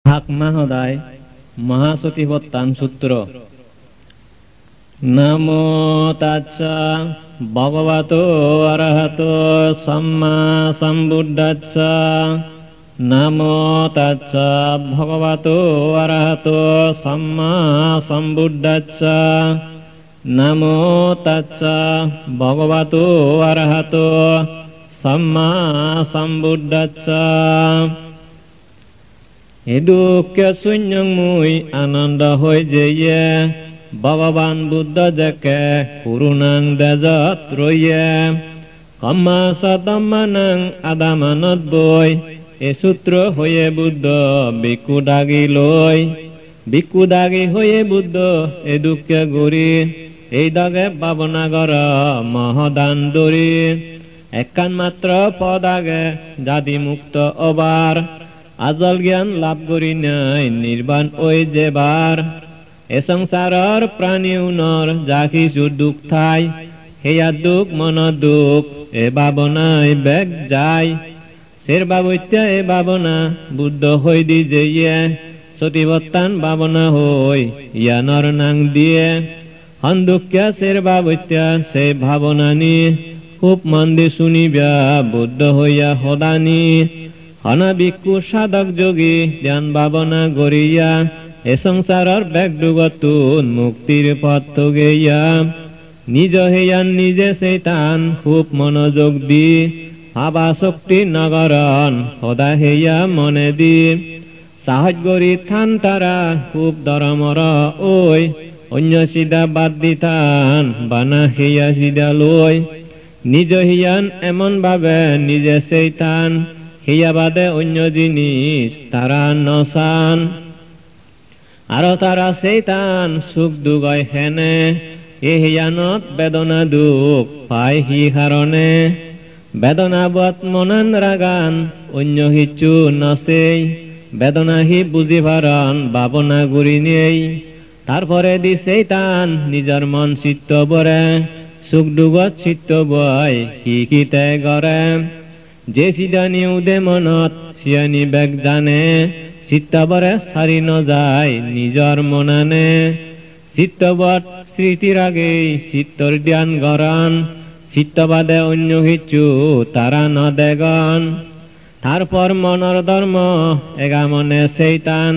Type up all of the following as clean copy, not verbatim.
ভাগ মাহদায় মহাসতিপত্তান সূত্র। নমো তাচ্ছা ভগবতো অরহতো সম্মা সম্বুদ্ধাচ্ছা। নমো তাচ্ছা ভগবতো অরহতো সম্মা সম্বুদ্ধাচ্ছা। নমো তাচ্ছা ভগবতো অরহতো সম্মা সম্বুদ্ধাচ্ছা। হে দুঃখ শূন্যময় আনন্দ হয়ে যেয়ে ভগবান বুদ্ধ যাকে করুণাং দেজত রইয়ে কম্মা সতম্মানং আদামানত বই এ সূত্র হয়ে বুদ্ধ ভিক্ষু দাগি হয়ে বুদ্ধ এ দুঃখে গরি এই দাগে ভাবনা কর মহদান দরি একখান মাত্র পদ আগে জাতি মুক্ত অবার আজল জ্ঞান লাভ করি নাই নির্বাণ ওই যেবার এ সংসারর প্রাণী উনর যা কিছু দুঃখ থাই হেয়া দুঃখ মন দুঃখ এ ভাবনায় বেগ যায় সের বাবত্যা এ ভাবনা বুদ্ধ হই দি যে সতিবত্তান ভাবনা হই ইয়ানর নাং দিয়ে হন দুঃখা সের বাবত্যা সে ভাবনা নি খুব মন দি শুনিবা বুদ্ধ হইয়া সদানি হনা ভিক্ষু সাধক যোগী ধ্যান ভাবনা গড়িয়া এ সংসারর ব্যাগডুগতুন মুক্তির পথ গেয়া নিজ হেয়ান নিজে সেইতান খুব মনোযোগ দি ভাবা শক্তি নগরণ সদা হেয়া মনে দি সাহস গড়ি থান তারা খুব দরমর ওই অন্য সিধা বাদ দিতান বানা হেয়া সিধা লই নিজ হিয়ান এমন ভাবে নিজে সেইতান হিয়া বাদে অন্য জিনিস তারা নসান আরো তারা সেইতান সুখ দুগয় হেনে এ হিয়ানত বেদনা দুঃখ পাই হি কারণে বেদনা বত মনান রাগান অন্য হিচু নসেই বেদনা হি বুঝি ভারণ ভাবনা গুড়ি নেই তারপরে দি সেইতান নিজর মন চিত্ত বরে সুখ দুগত চিত্ত বয় শিখিতে গড়ে যে সিদানি উদে মনত সিয়ানি বেগ জানে চিত্তবরে সারি ন যায় নিজর মনানে চিত্তবত স্মৃতির আগে চিত্তর ধ্যান গরণ চিত্তবাদে অন্য কিছু তারা ন দেগন তারপর মনর ধর্ম এগা মনে সেইতান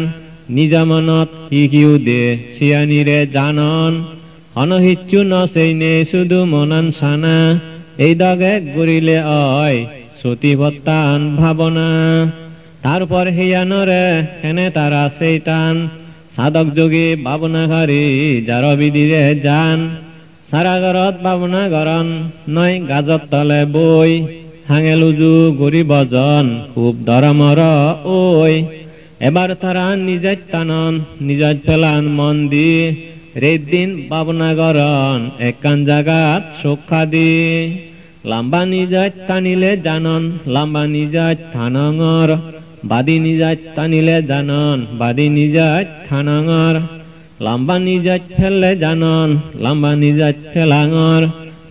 নিজ মনত শিখি উদে সিয়ানিরে জানন অনহিচ্ছু ন সেই নে শুধু মনান সানা এই দাগে গড়িলে অয় সতিবত্তান ভাবনা তারপর হিয়ানরে হেনে তারা সেইতান সাধক যোগী ভাবনাকারী যার বিদিরে যান সারাগরত ভাবনা গরণ নয় গাজত তলে বই হাঙেলুজু গরিব জন খুব ধরমর ওই এবার তারা নিজের টানন নিজের ফেলান মন দি রেত দিন ভাবনা গরণ একান জাগাত সুখা দি লাম্বা নিজাত টানিলে জানন লাম্বা নিজাত থানঙর বাদি নিজাত টানিলে জানন বাদি নিজাত থানঙর লাম্বা নিজাত ফেললে জানন লাম্বা নিজাত ফেলাঙর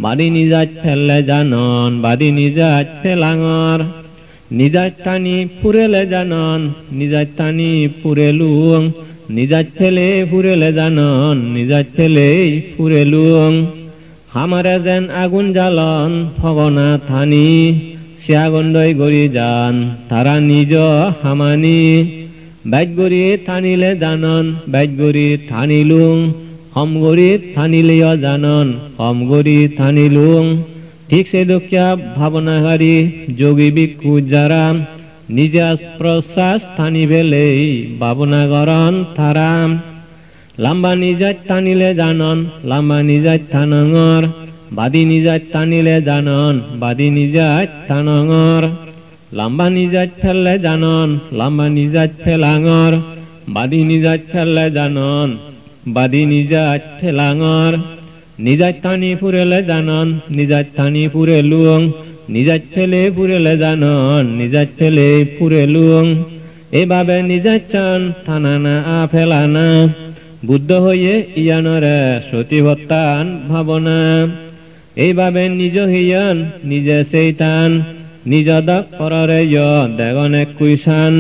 বাদি নিজাত ফেললে জানন বাদি নিজাত ফেলাঙর নিজাত টানি ফুরেলে জানন নিজাত টানি ফুরেলুং নিজাত ফেলে ফুরেলে জানন নিজাত ফেলে ফুরেলুং হামারে যেন আগুন জ্বালন ফগনা থানি সে আগুন দই গড়ি যান তারা নিজ হামানি ব্যাগ গড়ি থানিলে জানন ব্যাগ গড়ি থানিলুং হম গড়ি থানিলেও জানন হম গড়ি থানিলুং ঠিক সে দুঃখা ভাবনাকারী যোগী ভিক্ষু যারা নিজে প্রশ্বাস থানি বেলেই ভাবনা গরণ তারা লাম্বা নিজাত টানিলে জানন লাম্বা নিজাত থানঙর বাদি নিজাত টানিলে জানন বাদি নিজাত থানঙর লাম্বা নিজাত ফেললে জানন লাম্বা নিজাত ফেলাঙর বাদি নিজাত ফেললে জানন বাদি নিজাত ফেলাঙর নিজাত টানি ফুরেলে জানন নিজাত টানি ফুরেলুং নিজাত ফেলে ফুরেলে জানন নিজাত ফেলে ফুরেলুং এভাবে নিজাত চান থানানা ফেলানা বুদ্ধ হইয়ে ইয়ানরে সতিবত্তান ভাবনা এইভাবে নিজ হিয়ান নিজে সেইতান নিজ দক পররে দেগনে কুইসান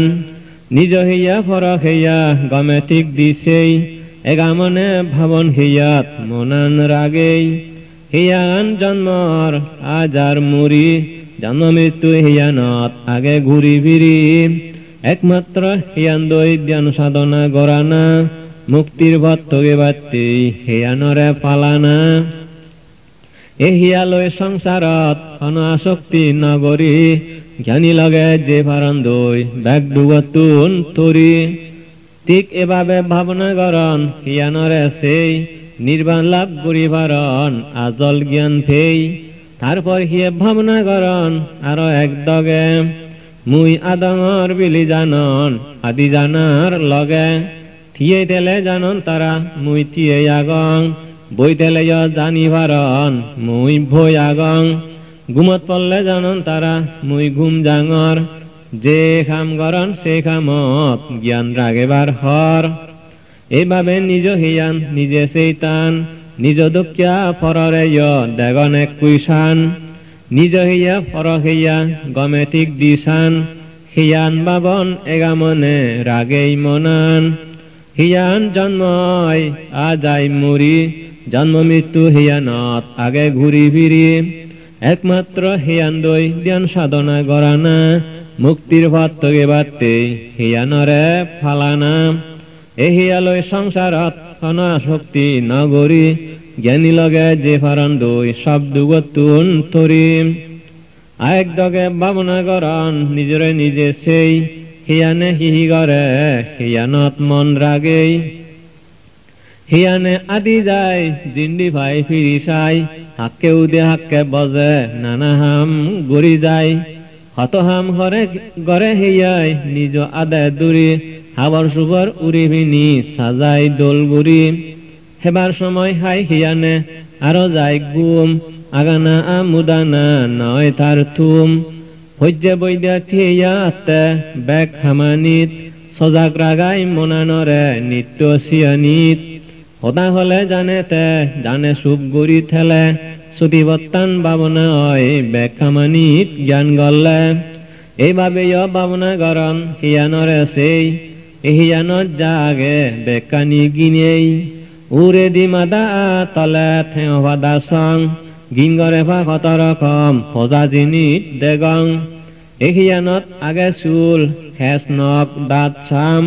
নিজ হইয়া পর হইয়া গমেতিক দিছেই এগামনে ভাবন হইয়াত মনান রাগেই হিয়ান জন্মর আজার মুড়ি জন্ম মৃত্যু হিয়ানত আগে ঘুরি ফিরি একমাত্র হিয়ান দই ধ্যান সাধনা গড়ানা মুক্তির ভত্তকে বাত্তি হিয়ানরে পালানা এ হিয়ালয় সংসারত অনাসক্তি নগরী জ্ঞানী লগে যে ফারন দই ব্যাগ ডুবতুন তরি ঠিক এভাবে ভাবনা গরণ হিয়ানরে সেই নির্বাণ লাভ করি ভারণ আজল জ্ঞান ফেই তারপর হিয়ে ভাবনা গরণ আরো একদগে মুই আদমর বিলি জানন আদি জানার লগে থিয়ে তেলে জানন তারা মুই থিয়ে আগং বই তেলে জানি ভারণ মুই ভই আগং ঘুমত পড়লে জানন তারা মুই ঘুম জাঙর যে খাম গরণ সে খামত জ্ঞান রাগেবার হর এইভাবে নিজ হিয়ান নিজে সেইতান নিজ দুঃখিয়া পররে দেগন এক কুইশান নিজ হইয়া পর হইয়া গমে ঠিক দিশান হিয়ান বাবন এগামনে রাগেই মনান হিয়ান জন্ময় আজাই মুড়ি জন্ম মৃত্যু হিয়ানত আগে ঘুরি ফিরি একমাত্র হিয়ান দই ধ্যান সাধনা গড়ানা মুক্তির ভত্তকে বাত্তে হিয়ানরে ফালানা এহিয়ালয় সংসারত অনাসক্তি নগরী জ্ঞানী লগে যে ফারণ দই সব দুগতুন তরি আয়েক দগে ভাবনা গরণ নিজরে নিজে সেই হিয়ানে হিহি গরে হিয়ানত মন রাগেই হিয়ানে আদি যায় জিন্দি ভাই ফিরি চাই হাক্কে উদে হাক্কে বজে নানা হাম গড়ি যায় হত হাম ঘরে গড়ে হিয়াই নিজ আদায় দূরি হাবর সুবর উড়ি ভিনি সাজাই দোলগুড়ি হেবার সময় হাই হিয়ানে আরো যায় গুম আগানা আমুদানা নয় তার থুম হজ্জে বৈদ্যা থিয়া আত্মে বেক হামানিত সজাগ রাগাই মনানরে নিত্য সিয়ানিত হতা হলে জানে সুপ গুড়ি থেলে সুতিবত্তান ভাবনা হয় বেক হামানিত জ্ঞান গলে এইভাবে ভাবনা গরণ হিয়ানরে সেই হিয়ানত জাগে বেকানি গিনেই উরে দি মাদা তলে থেও ভাদা সং গিঙ্গরে ভা কত রকম ফজা জিনিত দেগং এহিয়ানত আগে চুল খেস নখ দাঁত চাম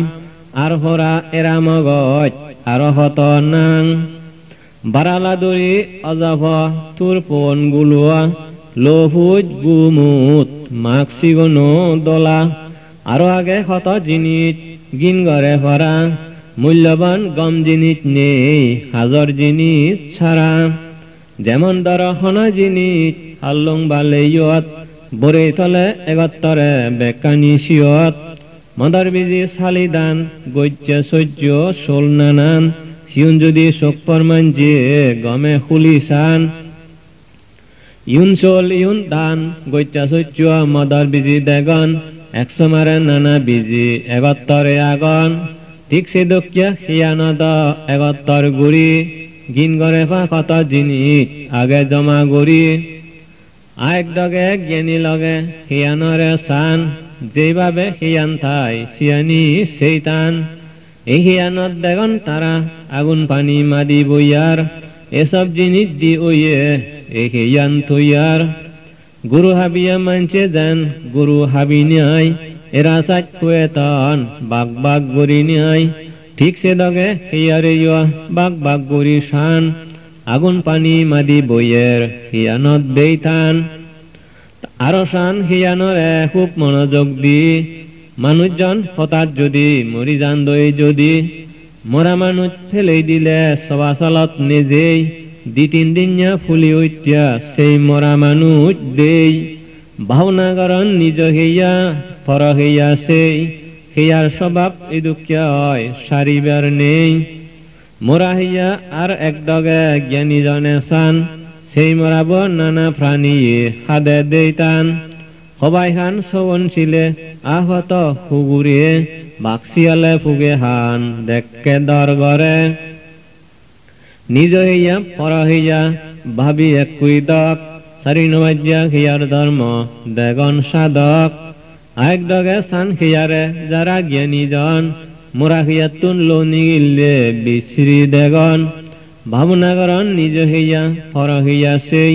আর হরা এরা মগজ আর হত নাং বারালা দরি অজাভ তুর পন গুলুয়া লোভুজ গুমুত মাক সিগনো দলা আরো আগে কত জিনিস গিনগরে ভরা মূল্যবান গম জিনিস নেই হাজর জিনিস ছাড়া যেমন দরহনা জিনিস হাল্লং বালেইয়ত বরে তলে এগত্তরে বেকানি শিয়ত মদার বিজি সালিদান গজ্য সহ্য সোল নানান সিউন যদি শোকপর মানজে গমে খুলিসান ইউন সোল ইউন দান গজ্য সহ্য মদার বিজি দেগন একশো মারে নানা বিজি এগত্তরে আগন ঠিক সে দক্ষিয়া হিয়ানদ এগত্তর গুড়ি গিন গরে পা কত জিনিস আগে জমা গড়ি আয়েক দগে জ্ঞানী লগে হিয়ানরে সান যেভাবে হিয়ান থাই সিয়ানি সেইতান এই হিয়ানত দেগন তারা আগুন পানি মাদি বইয়ার এসব জিনিস দি ওইয়ে এই হিয়ান থইয়ার গুরু হাবিয়া মানছে যেন গুরু হাবি নাই এরা সাজ কুয়েতন বাগ বাগ গড়ি নাই ঠিক সে দগে হিয়ারে বাগ বাগ গড়ি শান আগুন পানি মাদি বইয়ের হিয়ানত দেইতান আরো শান হিয়ানরে খুব মনোযোগ দি মানুষজন হঠাৎ যদি মরি যান দই যদি মরা মানুষ ফেলেই দিলে সবাচলত নিজেই দি তিন দিনিয়া ফুলি উঠিয়া সেই মরা মানুষ দেই ভাওনা গরণ নিজ হইয়া পর হইয়া সেই হিয়ার স্বভাব এই দুঃখিয়া হয় সারিবার নেই মরা হইয়া আর একদগে জ্ঞানী জনে চান সেই মরাব নানা প্রাণী হাদে দেইতান সবাই হান সবন ছিলে আহত হুগুরিয়ে বাক্সিয়ালে ফুগে হান দেখকে দর গরে নিজ হইয়া পর হইয়া ভাবি একুই দক সারি নবাজ্যা হিয়ার ধর্ম দেগন সাধক আয়েক দগে সান খিয়ারে যারা জ্ঞানী জন মোরা খিয়াতুন লোনি গিল্লে বিশ্রী দেগন ভাবনাগরণ নিজ হইয়া পর হইয়া সেই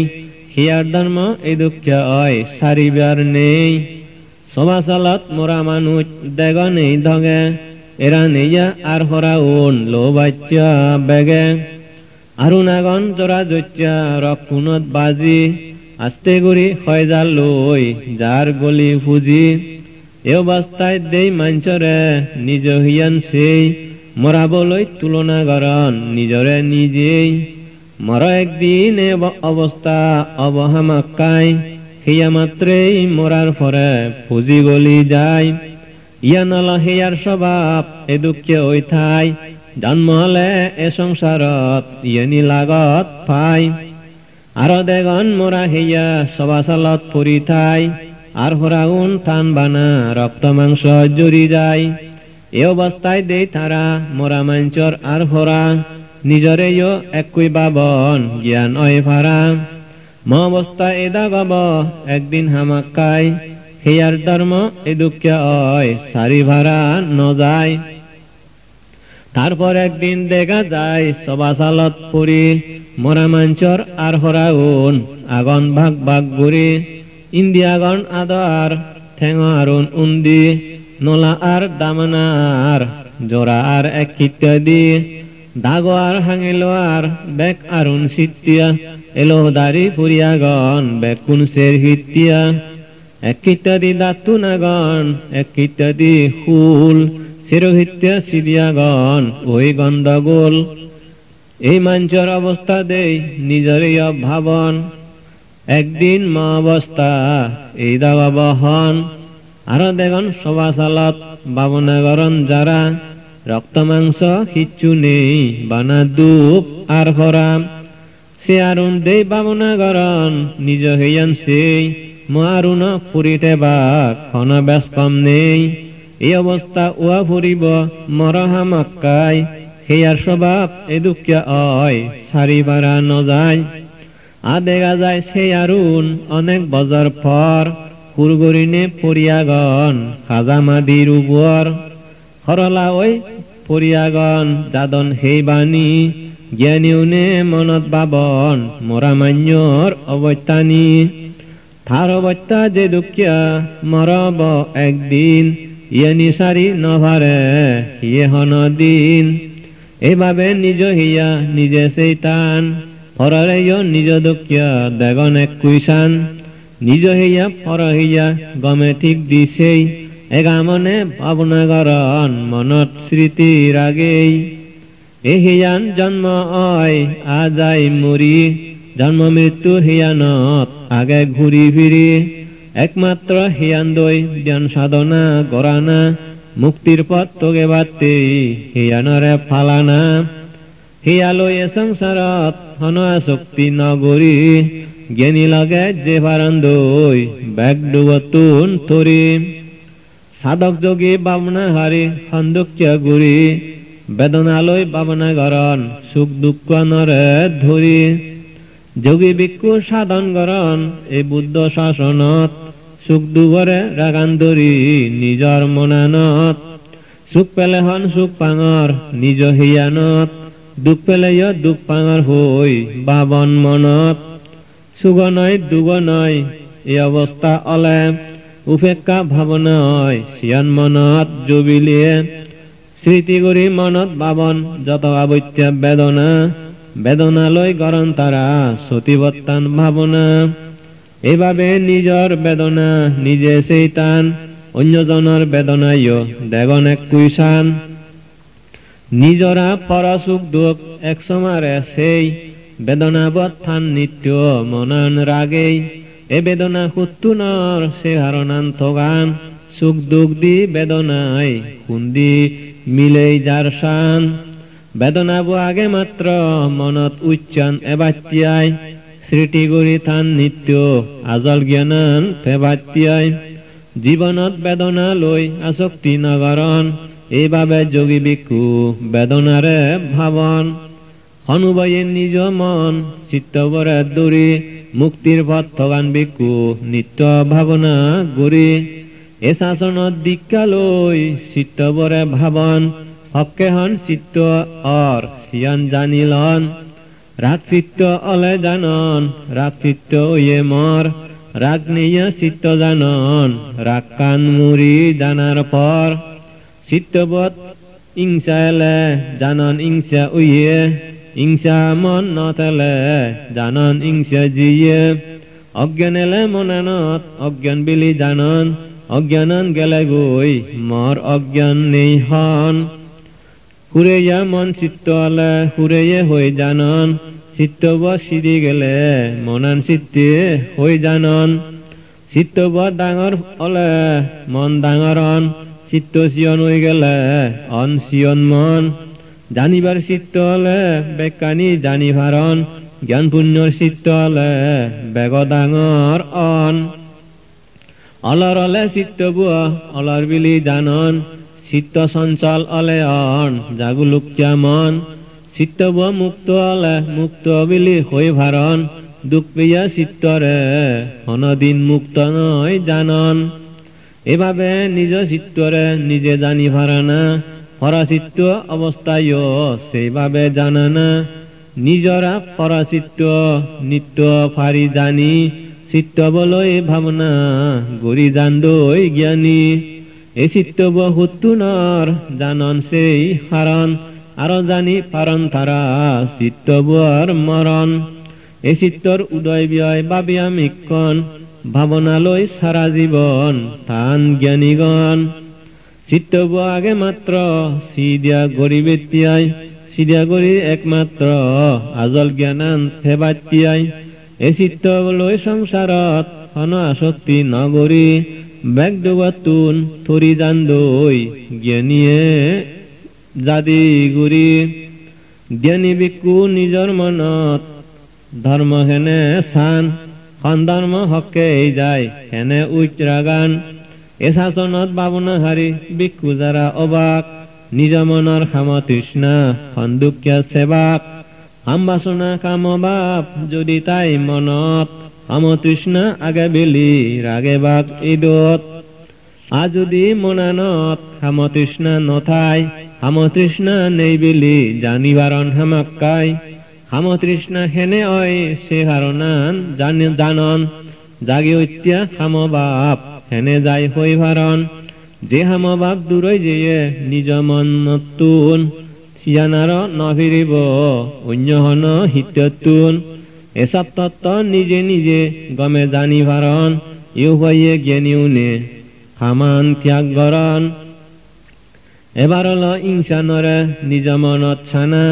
হিয়ার ধর্ম এই দুঃখ অয় সারিবার নেই সবাসালত মোরা মানুষ দেগন এই ধগে এরা নেইয়া আর হরা উন লো বাচ্চা বেগে আরুনাগন জোড়া জচ্চা রক্ষুনত বাজি আস্তে গুড়ি খয়জাল লই যার গলি ফুজি এ অবস্থায় দেই মাঞ্চরে নিজ হিয়ান সেই মরাবলৈ তুলনা গরণ নিজরে নিজেই মর একদিন এ অবস্থা অবহামাক্কাই হিয়া মাত্রেই মরার ফরে ফুজি গলি যায় ইয়া নল হিয়ার স্বভাব এ দুঃখে ওই ঠাই জন্ম হলে এ সংসারত ইয়েনি লাগত পাই আর দেগন মোরা হিয়া সবাসালত পরি ঠাই আর হরাউন থান বানা রক্ত মাংস জুড়ি যায় এ অবস্থায় দেই তারা মোরা মাঞ্চর আর হরা নিজরেও একই বাবন জ্ঞান অয় ফারা ম অবস্থা এদা গব একদিন হামাক্কাই হিয়ার ধর্ম এ দুঃখ অয় সারি ভাড়া ন যায় তারপর একদিন দেখা যায় সবাসালত পরি মোরা মাঞ্চর আর হরাউন আগন ভাগ ভাগ গুড়ি ইন্দিয়াগন আদার ঠেঙ আরুন উন্দি নোলা আর দামনা আর জোড়া আর এক ইত্যাদি দাগো আর হাঙিলো আর বেক আরুন সিতিয়া এলো দাড়ি ফুরিয়াগন বেকুন সের হিতিয়া এক ইত্যাদি দাতুনাগন এক ইত্যাদি হুল শিরোহিত্য সিদিয়াগন ওই গন্ধগোল এই মাঞ্চর অবস্থা দেই নিজরই ভাবন একদিন মা অবস্থা এই দাগবহন আর দেগন সবাসালত বাবনাগরণ যারা রক্ত মাংস কিচ্ছু নেই বানা দুপ আর হরাম সে আরুন দেই বাবনাগরণ নিজ হইয়ান সেই মারুন ফুরিতে বা খন বেশ কম নেই এই অবস্থা উয়া ফুরিব মরহামাক্কাই হেয়ার স্বভাব এ দুঃখ অয় সারি বাড়া ন যায় আ দেখা যায় সে আরুন অনেক বছর পর কুরগরিনে পরিয়াগন খাজামাদির উপর খরলা ওই পরিয়াগন যাদন হেই বাণী জ্ঞানীউনে মনত বাবন মরা মান্যর অবত্যানি থার অবত্যা যে দুঃখিয়া মরব একদিন ইয়ানি সারি নভারে হিয়ে হন দিন এভাবে নিজ হিয়া নিজে সেই টান পরে নিজ দুঃখিয়া দেগন এক কুইসান নিজ হইয়া পর হইয়া গমে ঠিক দিছেই এগামনে ভাবনাগরণ মনত স্মৃতি রাগেই এ হিয়ান জন্ম অয় আজাই মরি জন্ম মৃত্যু হিয়ানত আগে ঘুরি ফিরি একমাত্র হিয়ান দই জ্ঞান সাধনা গরানা মুক্তির পথ তোগে বাতে হিয়ানরে ফালানা হিয়ালয় এ সংসারত হন শক্তি নগরী জ্ঞানী লগে যে বারান্দই ব্যাগ ডুবতুন তরি সাধক যোগী বাবনা হারি সন্দুক্য গুরি বেদনালয় বাবনা গরণ সুখ দুঃখ নরে ধরি যোগী ভিক্ষু সাধন গরণ এই বুদ্ধ শাসনত সুখ দুবরে রাগান ধরি নিজর মনানত সুখ পেলে হন সুখ পাঙর নিজ হিয়ানত দুখ পেলে দুখ পাঙর হই বাবন মনত সুগ নয় দুগ নয় এই অবস্থা অলে উপেক্ষা ভাবনা হয় সিয়ান মনত জুবিলিয়ে স্মৃতি করি মনত বাবন যত আবত্য বেদনা বেদনালয় গরণ তারা সতীবত্তান ভাবনা এভাবে নিজর বেদনা নিজে সেই টান অন্যজনের বেদনায় দেগন এক কুইসান নিজরা পর সুখ দুঃখ এক সমারে সেই বেদনাবত্থান নিত্য মনান রাগেই এ বেদনা হুত্তুনর সে হারনান থগান সুখ দুঃখ দি বেদনায় হুন্দি মিলেই যার শান বেদনাবু আগে মাত্র মনত উচ্চান এবাত্যায় স্মৃতি গুরি থান নিত্য আজল জ্ঞানান ফেবাত্যায় জীবনত বেদনা লই আসক্তি নগরণ এইভাবে যোগী ভিক্ষু বেদনারে ভাবন অনুভয়ে নিজ মন চিত্তবরে দূরি মুক্তির পথ থগান ভিক্ষু নিত্য ভাবনা গরি এ শাসনত দীক্ষা লৈ চিত্তবৰে ভাবন হকেহন চিত্ত অর সিয়ান জানিলন রাগ চিত্ত অলে জানন রাগ চিত্ত ইয়ে মর রাগ নিয়া চিত্ত জানন রাগ কান মুড়ি জানার পর চিত্তবত ইংসা এলে জানন ইংসা উইয়ে ইংসা মন নথেলে জানন ইংসা জিয়ে অজ্ঞান এলে মনানত অজ্ঞান বিলি জানন অজ্ঞানন গেলে গই মর অজ্ঞান নেই হন হুরেয়া মন চিত্ত আলে হুরেয়ে হই জানন চিত্তব সিদি গেলে মনান চিত্তে হই জানন চিত্তব ডাঙর অলে মন ডাঙরন চিত্ত সিয়ন হই গেলে অন সিয়ন মন জানিবার চিত্ত হলে বেকানি জানিভারন জ্ঞান পুণ্যর চিত্ত হলে বেগ ডাঙর অন অলর অলে চিত্ত বুয়া অলর বিলি জানন চিত্ত চঞ্চল অলে অন জাগুলুকিয়া মন চিত্ত বুয়া মুক্ত অলে মুক্ত বিলি হই ভারন দুঃখ পেয়া চিত্তরে অনদিন মুক্ত নয় জানন এভাবে নিজ চিত্তরে নিজে জানি ভারানা পরাচিত্ত অবস্থায় সেইভাবে জানা না নিজরা পরাচিত্ত নিত্য ফারি জানি চিত্ত বলয় ভাবনা গরি জানদই জ্ঞানী এ চিত্ত বহুতুনর জানন সেই হারণ আরো জানি পারন তারা চিত্ত বর মরণ এ চিত্তর উদয় ব্যয় ভাবিয়া মিক্ষণ ভাবনালয় সারা জীবন তান জ্ঞানীগণ চিত্তব আগে মাত্র সিদিয়া গরিবেতিয়াই সিদিয়া গরি একমাত্র আজল জ্ঞানান ফেবাতিয়াই এ চিত্ত লই সংসারত হন আসক্তি নগরী ব্যাগডুবাতুন থরি জানদই জ্ঞানীয়ে জাদি গুরি জ্ঞানী বিকু নিজর মনত ধর্ম হেনে সান খন ধর্ম হকে যায় হেনে উচ্চাগান এ শাসনত ভাবনা হারি বিক্ষু যারা অবাক নিজ মনৰ খাম তৃষ্ণা সন্দুকিয়া সেবাক কাম বাসনা কাম বাপ যদি তাই মনত কাম তৃষ্ণা আগে বেলি রাগে বাক ঈদত আ যদি মনানত কাম তৃষ্ণা নথাই কাম তৃষ্ণা নেই বেলি জানিবারণ হামাক্কাই কাম তৃষ্ণা হেনে অয় সে হারণান জানন জাগি উত্যা কাম বাপ হেনে যাই হই ভারণ যে হাম বাপ দূরই যেয়ে নিজ মন নতুন সিয়ানার নফিরিব অন্য হন হিততুন এসব তত্ত্ব নিজে নিজে গমে জানি ভারণ ইউ হইয়ে জ্ঞানীও নে খামান ত্যাগ গরণ এবার হল ইংসানরে নিজ মনত ছানা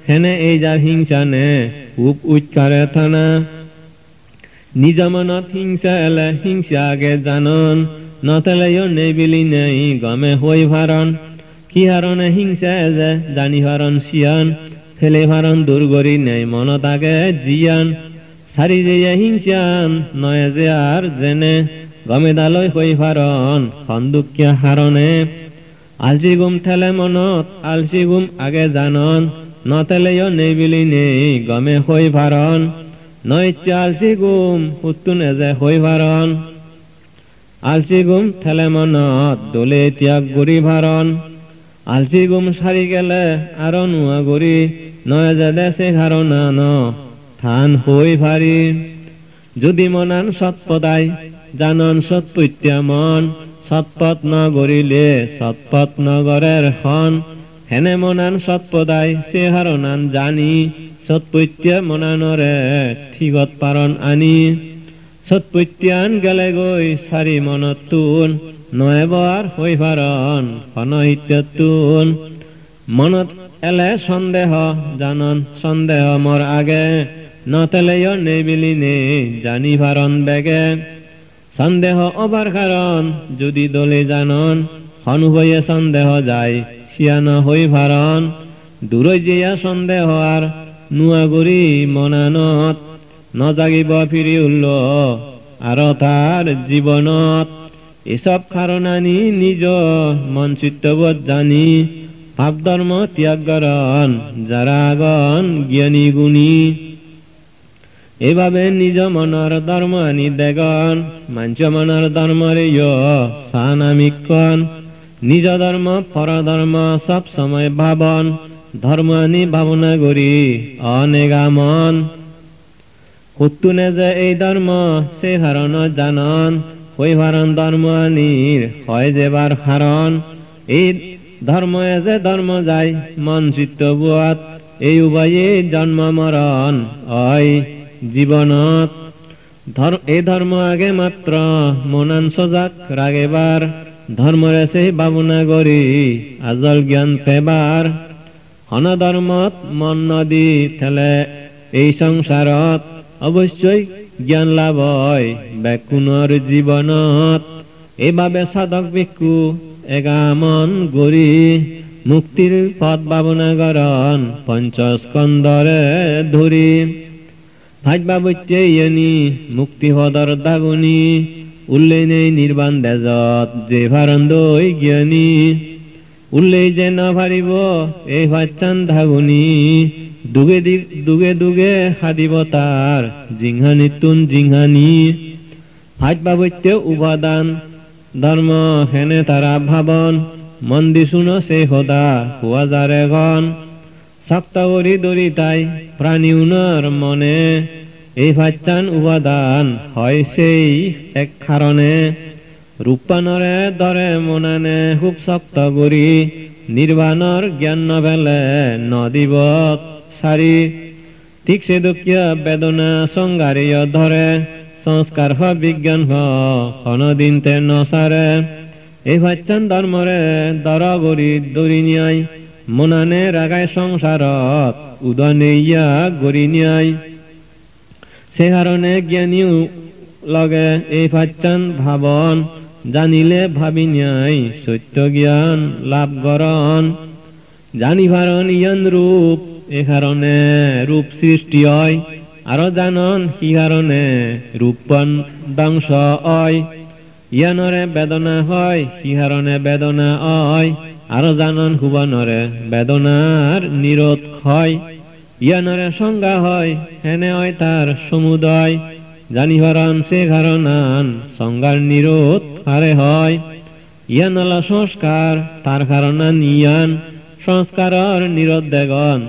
হেনে এই যা হিংসানে উপ উৎকারে থানা নিজ মনত হিংসা এলে হিংসা আগে জানন নতলেও নেই বিলি নেই গমে হই ভারণ কি হারণে হিংসা এজে জানি ভারণ সিয়ান ফেলে ভারণ দূর করি নেই মনত আগে জিয়ান সারি যে হিংসান নয় যে আর জেনে গমে দালয় হই ভারণ সন্দুকিয়া হারণে আলসি গুম ঠেলে মনত আলসি গুম আগে জানন নতলেও নেই বিলি নেই গমে হই ভারণ নইচ্ছা আলসি গুম হুতুন এজে হই ভারণ আলসি গুম ঠেলে মনত দোলে ত্যাগ গরি ভারণ আলসি গুম সারি গেলে আর নুয়া গরি নয় যে দেশে ধারণা ন থান হই ভারি যদি মনান সৎপদাই জানন সৎপত্যা মন সৎপথ ন গরিলে সৎপথ নগরের হন হেনে মনান সৎপদাই সে হারণান জানি সৎপত্যা মনানরে ঠিকত পারণ আনি সৎপত্যান গেলে গই সারি মনতুন নয় বার হই ভারণ হনহিত্যতুন মনত এলে সন্দেহ জানন সন্দেহ মর আগে নতেলেও নেই বিলি নেই জানি ভারণ বেগে সন্দেহ অবার কারণ যদি দলে জানন হনুভয়ে সন্দেহ যায় সিয়ান হই ভারণ দূরই জিয়া সন্দেহ আর নুয়া গরি মনানত নজাগিব ফিরি উল্ল আর তার জীবনত এসব কারণানি নিজ মন চিত্তবোধ জানি পাপ ধর্ম ত্যাগ করন যারা আগন জ্ঞানী গুণী এইভাবে নিজ মনৰ ধৰ্ম আনি দেগন মাঞ্চ মনৰ ধৰ্মৰে চানামিকন নিজ ধৰ্ম পৰ ধৰ্ম সব সময় ভাবন ধৰ্ম আনি ভাৱনা কৰি অনেগামন সত্তুনে যে এই ধৰ্ম সে হাৰণ জানন হৈ ভাৰণ ধৰ্ম আনিৰ হয় যেবাৰ হাৰণ এই ধৰ্ময়ে যে ধৰ্ম যায় মন চিত্ত বুয়াত এই উভয়ে জন্ম মৰণ হয় জীৱনত এই ধৰ্ম আগে মাত্ৰ মনান সজাগ ৰাগেবাৰ ধৰ্মৰে সেই ভাৱনা কৰি আজল জ্ঞান পেবাৰ হন ধৰ্মত মন নদী ঠেলে এই সংসাৰত অৱশ্যই জ্ঞান লাভ হয় বেকুণৰ জীৱনত এইভাবে সাধক ভিক্ষু এগামন গৰি মুক্তিৰ পথ ভাৱনা কৰণ পঞ্চস্কন্ধৰে ধৰি ভাগ্যবত্যে ইয়নি মুক্তি পদৰ দাগুনি উল্লেই নেই নিৰ্বাণ দেজত যে ভাৰন্দৈ জ্ঞানী উল্লেই যে নভাৰিব এই ভাচ্চান ধাগুনি দুগে দুগে সাদিব তাৰ জিংহানি তুন জিংহানি ভাগ্যবত্য উপাদান ধৰ্ম হেনে তাৰা ভাৱন মন দি শুন সে সদা হোৱা যাৰে গণ সপ্ত কৰি দৰি তাই প্ৰাণী উনৰ মনে এই ভাচ্চান উপাদান হয় সেই এক কারণে রূপানরে ধরে মনানে খুব শক্ত করি নির্বাণর জ্ঞান নভেলে নদিব সারি ঠিক সে দুঃখীয় বেদনা সংগারীয় ধরে সংস্কার বিজ্ঞান হনদিনতে নসারে এই ভাচ্চান ধর্মরে দর গরি দরি নিয়াই মনানে রাগায় সংসারত উদনেইয়া গরি নিয়াই সে কারণে জ্ঞানীও লগে এই ভাচ্চান ভাবন জানিলে ভাবি নিয়াই সত্য জ্ঞান লাভ করন জানিভারণ ইয়ান রূপ এ কারণে রূপ সৃষ্টি হয় আরো জানন সি কারণে রূপন ধ্বংস হয় ইয়ানরে বেদনা হয় সি কারণে বেদনা হয় আরো জানন হুবনরে বেদনার নিরোধ হয় ইয়ানরে সংজ্ঞা হয় হেনে হয় তার সমুদয় জানিভারণ সে কারণান সংজ্ঞার নিরোধ হারে হয় ইয়ান হল সংস্কার তার কারণান ইয়ান সংস্কারর নিরোধ দেগন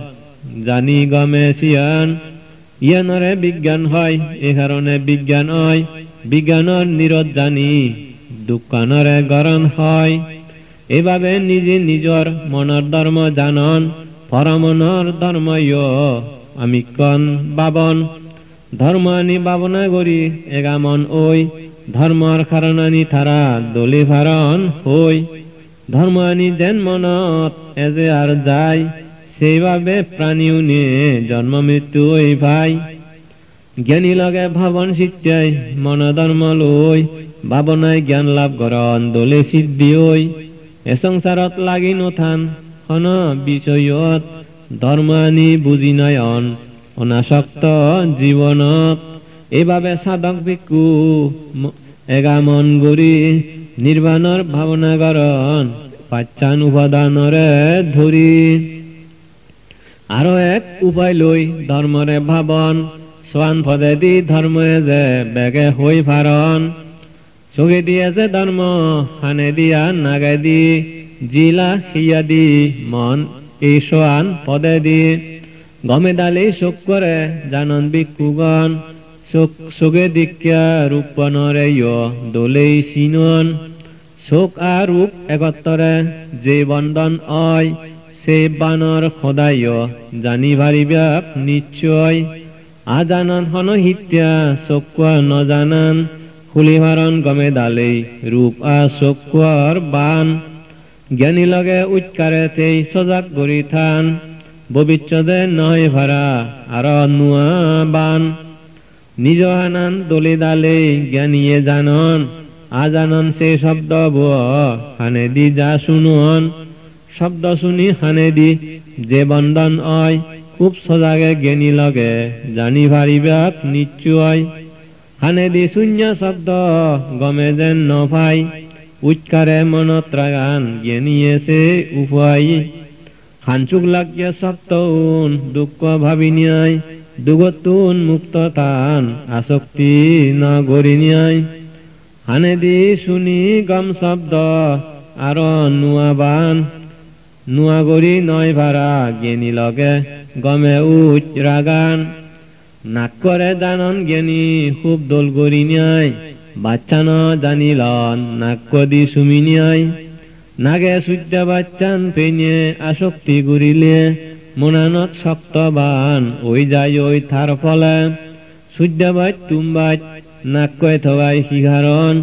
জানি গমে সিয়ান ইয়ানরে বিজ্ঞান হয় এ কারণে বিজ্ঞান হয় বিজ্ঞানর নিরোধ জানি দুঃখানরে গরণ হয় এভাবে নিজে নিজর মনের ধর্ম জানন পরমনর ধর্ম আমি কন বাবন ধর্ম আনি ভাবনা করি এগামন ওই ধর্মর কারণানি তারা দলি ভারণ হই ধর্ম আনি যেন মনত এজে আর যায় সেইভাবে প্রাণীও নিয়ে জন্ম মৃত্যু ওই ভাই জ্ঞানী লগে ভাবন শিক্ষাই মন ধর্ম লই ভাবনায় জ্ঞান লাভ করন দলে সিদ্ধি ওই এ সংসারত লাগি নথান হন বিষয়ত ধর্ম আনি বুঝি নয়ন অনাসক্ত জীবনত এইভাবে সাধক ভিক্ষু এগামন গরি নির্বাণর ভাবনা করন পাচ্চান উপাদানরে ধরি আরো এক উপায় লই ধর্মরে ভাবন সোয়ান পদে দি ধর্মে যে বেগে হই ভারণ চোখে দিয়ে যে ধর্ম হানে দিয়া নাগে দি জিলা হিয়া দি মন এই সোয়ান পদে দি গমে দালি শোক করে জানন ভিক্ষুগণ শোকে দীক্ষা রূপনরে দোলেই সিনন শোক আর রূপ একত্তরে যে বন্ধন হয় সে বানর খোদায় জানি ভারি ব্যাপ নিশ্চয় আজানন হন হিত্যা চকুয়া নজানান খুলি ভারণ গমে দালেই রূপ আ চকুয়ার বান জ্ঞানী লগে উৎকারে তেই সজাগ গরি থান ভবিষ্যতে নয় ভাড়া আর নুয়া বান নিজ হানান দলি দালে জ্ঞানীয়ে জানন আজানন সে শব্দ হানে দি যা শুনন শব্দ শুনি হানে দি যে বন্ধন হয় খুব সজাগে জ্ঞানী লগে জানি ভারি ব্যাপ নিশ্চয় হানে দি শূন্য শব্দ গমে যেন নভাই উৎকারে মনত রাগান জ্ঞানীয়ে সে উপায় খানচুক লাগিয়া সপ্তন দুঃখ ভাবি নিয়াই দুগতুন মুক্ত তান আসক্তি ন গরিনিয়াই হানেদি শুনি গম শব্দ আর নুয়াবান নুয়া গরি নয় ভাড়া জ্ঞানী লগে গমে উচ রাগান নাক করে জানন জ্ঞানী খুব দোল গরিনিয়াই বাচ্চা ন জানিলন নাক কদি সুমিনিয়াই নাগে সূর্য বাচ্চান পেনে আসক্তি গুরিলে মনানত শক্তবান ওই যায় ওই থার ফলে সূর্যবাজ তুমবাজ নাক কয় থগাই শিখারণ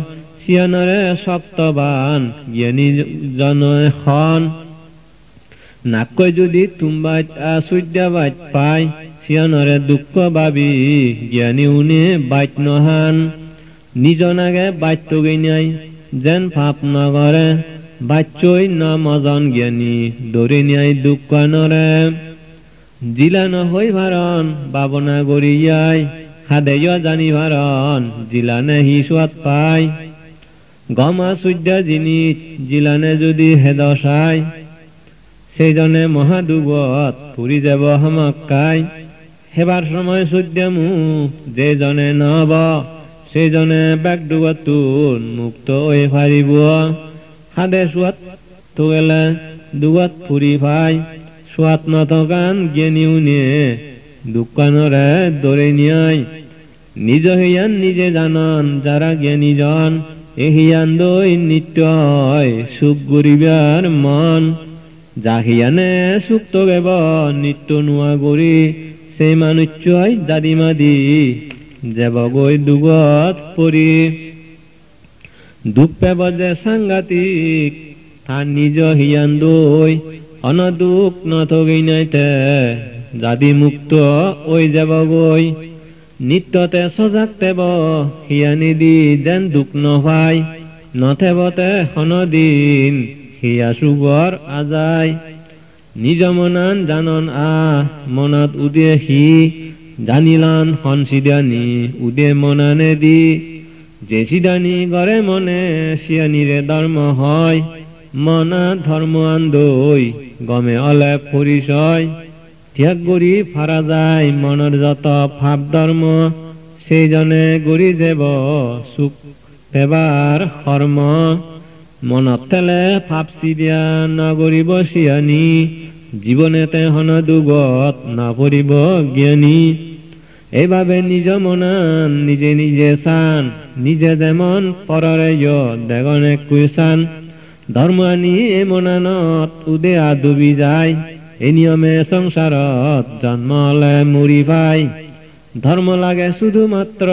সিয়নরে শক্তবান জ্ঞানী জন খন নাক কয় যদি তুমবাজ সূর্যবাজ পায় সিয়নরে দুঃখ ভাবি জ্ঞানী উনি বাজ নহান নিজ নাগে বাচ্য গেনাই যেন পাপ নগরে বাচ্চই ন মজন জ্ঞানী দৌড়ে নিয়াই দুঃখ নরে জিলা নহই ভারণ বাবনা গরিয়াই খাদেয় জানি ভারণ জিলানে হি সোয়াদ পায় গমা সূর্য জিনিস জিলানে যদি হেদশায় সেইজনে মহাদুগত ফুরি যাব হমক্কাই হেবার সময় সূর্যমু যে জনে নব সেইজনে ব্যাগডুগতুন মুক্ত হয়ে ফারিব হাদে সোয়াত তো গেলে দুগত ফুরি ভাই সোয়াত নথকান জ্ঞানী উনে দুঃখানরে দৌড়ে নিয়াই নিজ হিয়ান নিজে জানন যারা জ্ঞানী জন এ হিয়ান দই নিত্য হয় সুখ গরিবার মন যা হিয়ানে সুখ তো গেব নিত্য নুয়া গরি সেই মানুষই জাদিমাদি যাব গই দুগত পরি দুঃখ পেব যে সাংঘাতিক তার নিজ হিয়ান দই অনদুক নথগই নাইতে জাদি মুক্ত ওই যাব গই নিত্যতে সজাগ তেব হিয়ানি দি যেন দুঃখ নভাই নথেবতে হনদিন হিয়া সুগর আজাই নিজ মনান জানন মনত উদে হি জানিলান হন সিদানি উদে মনানে দি যে সিদানি গড়ে মনে সিয়ানিরে ধর্ম হয় মনা ধর্ম আন্দই গমে অলে পরিচয় ত্যাগ গরি ফারা যায় মনের যত ভাব ধর্ম সেই জনে গরি দেব সুখ পেবার কর্ম মনত তেলে ভাব সিদিয়া নগরিব সিয়ানি জীবনেতে হন দুগত নপরিব জ্ঞানী এইভাবে নিজ মনান নিজে নিজে চান নিজে যেমন পররে দেগনে কুইসান ধর্ম আনি এ মনানত উদে ডুবি যায় এই নিয়মে সংসারত জন্ম হলে মরি ভাই ধর্ম লাগে শুধুমাত্র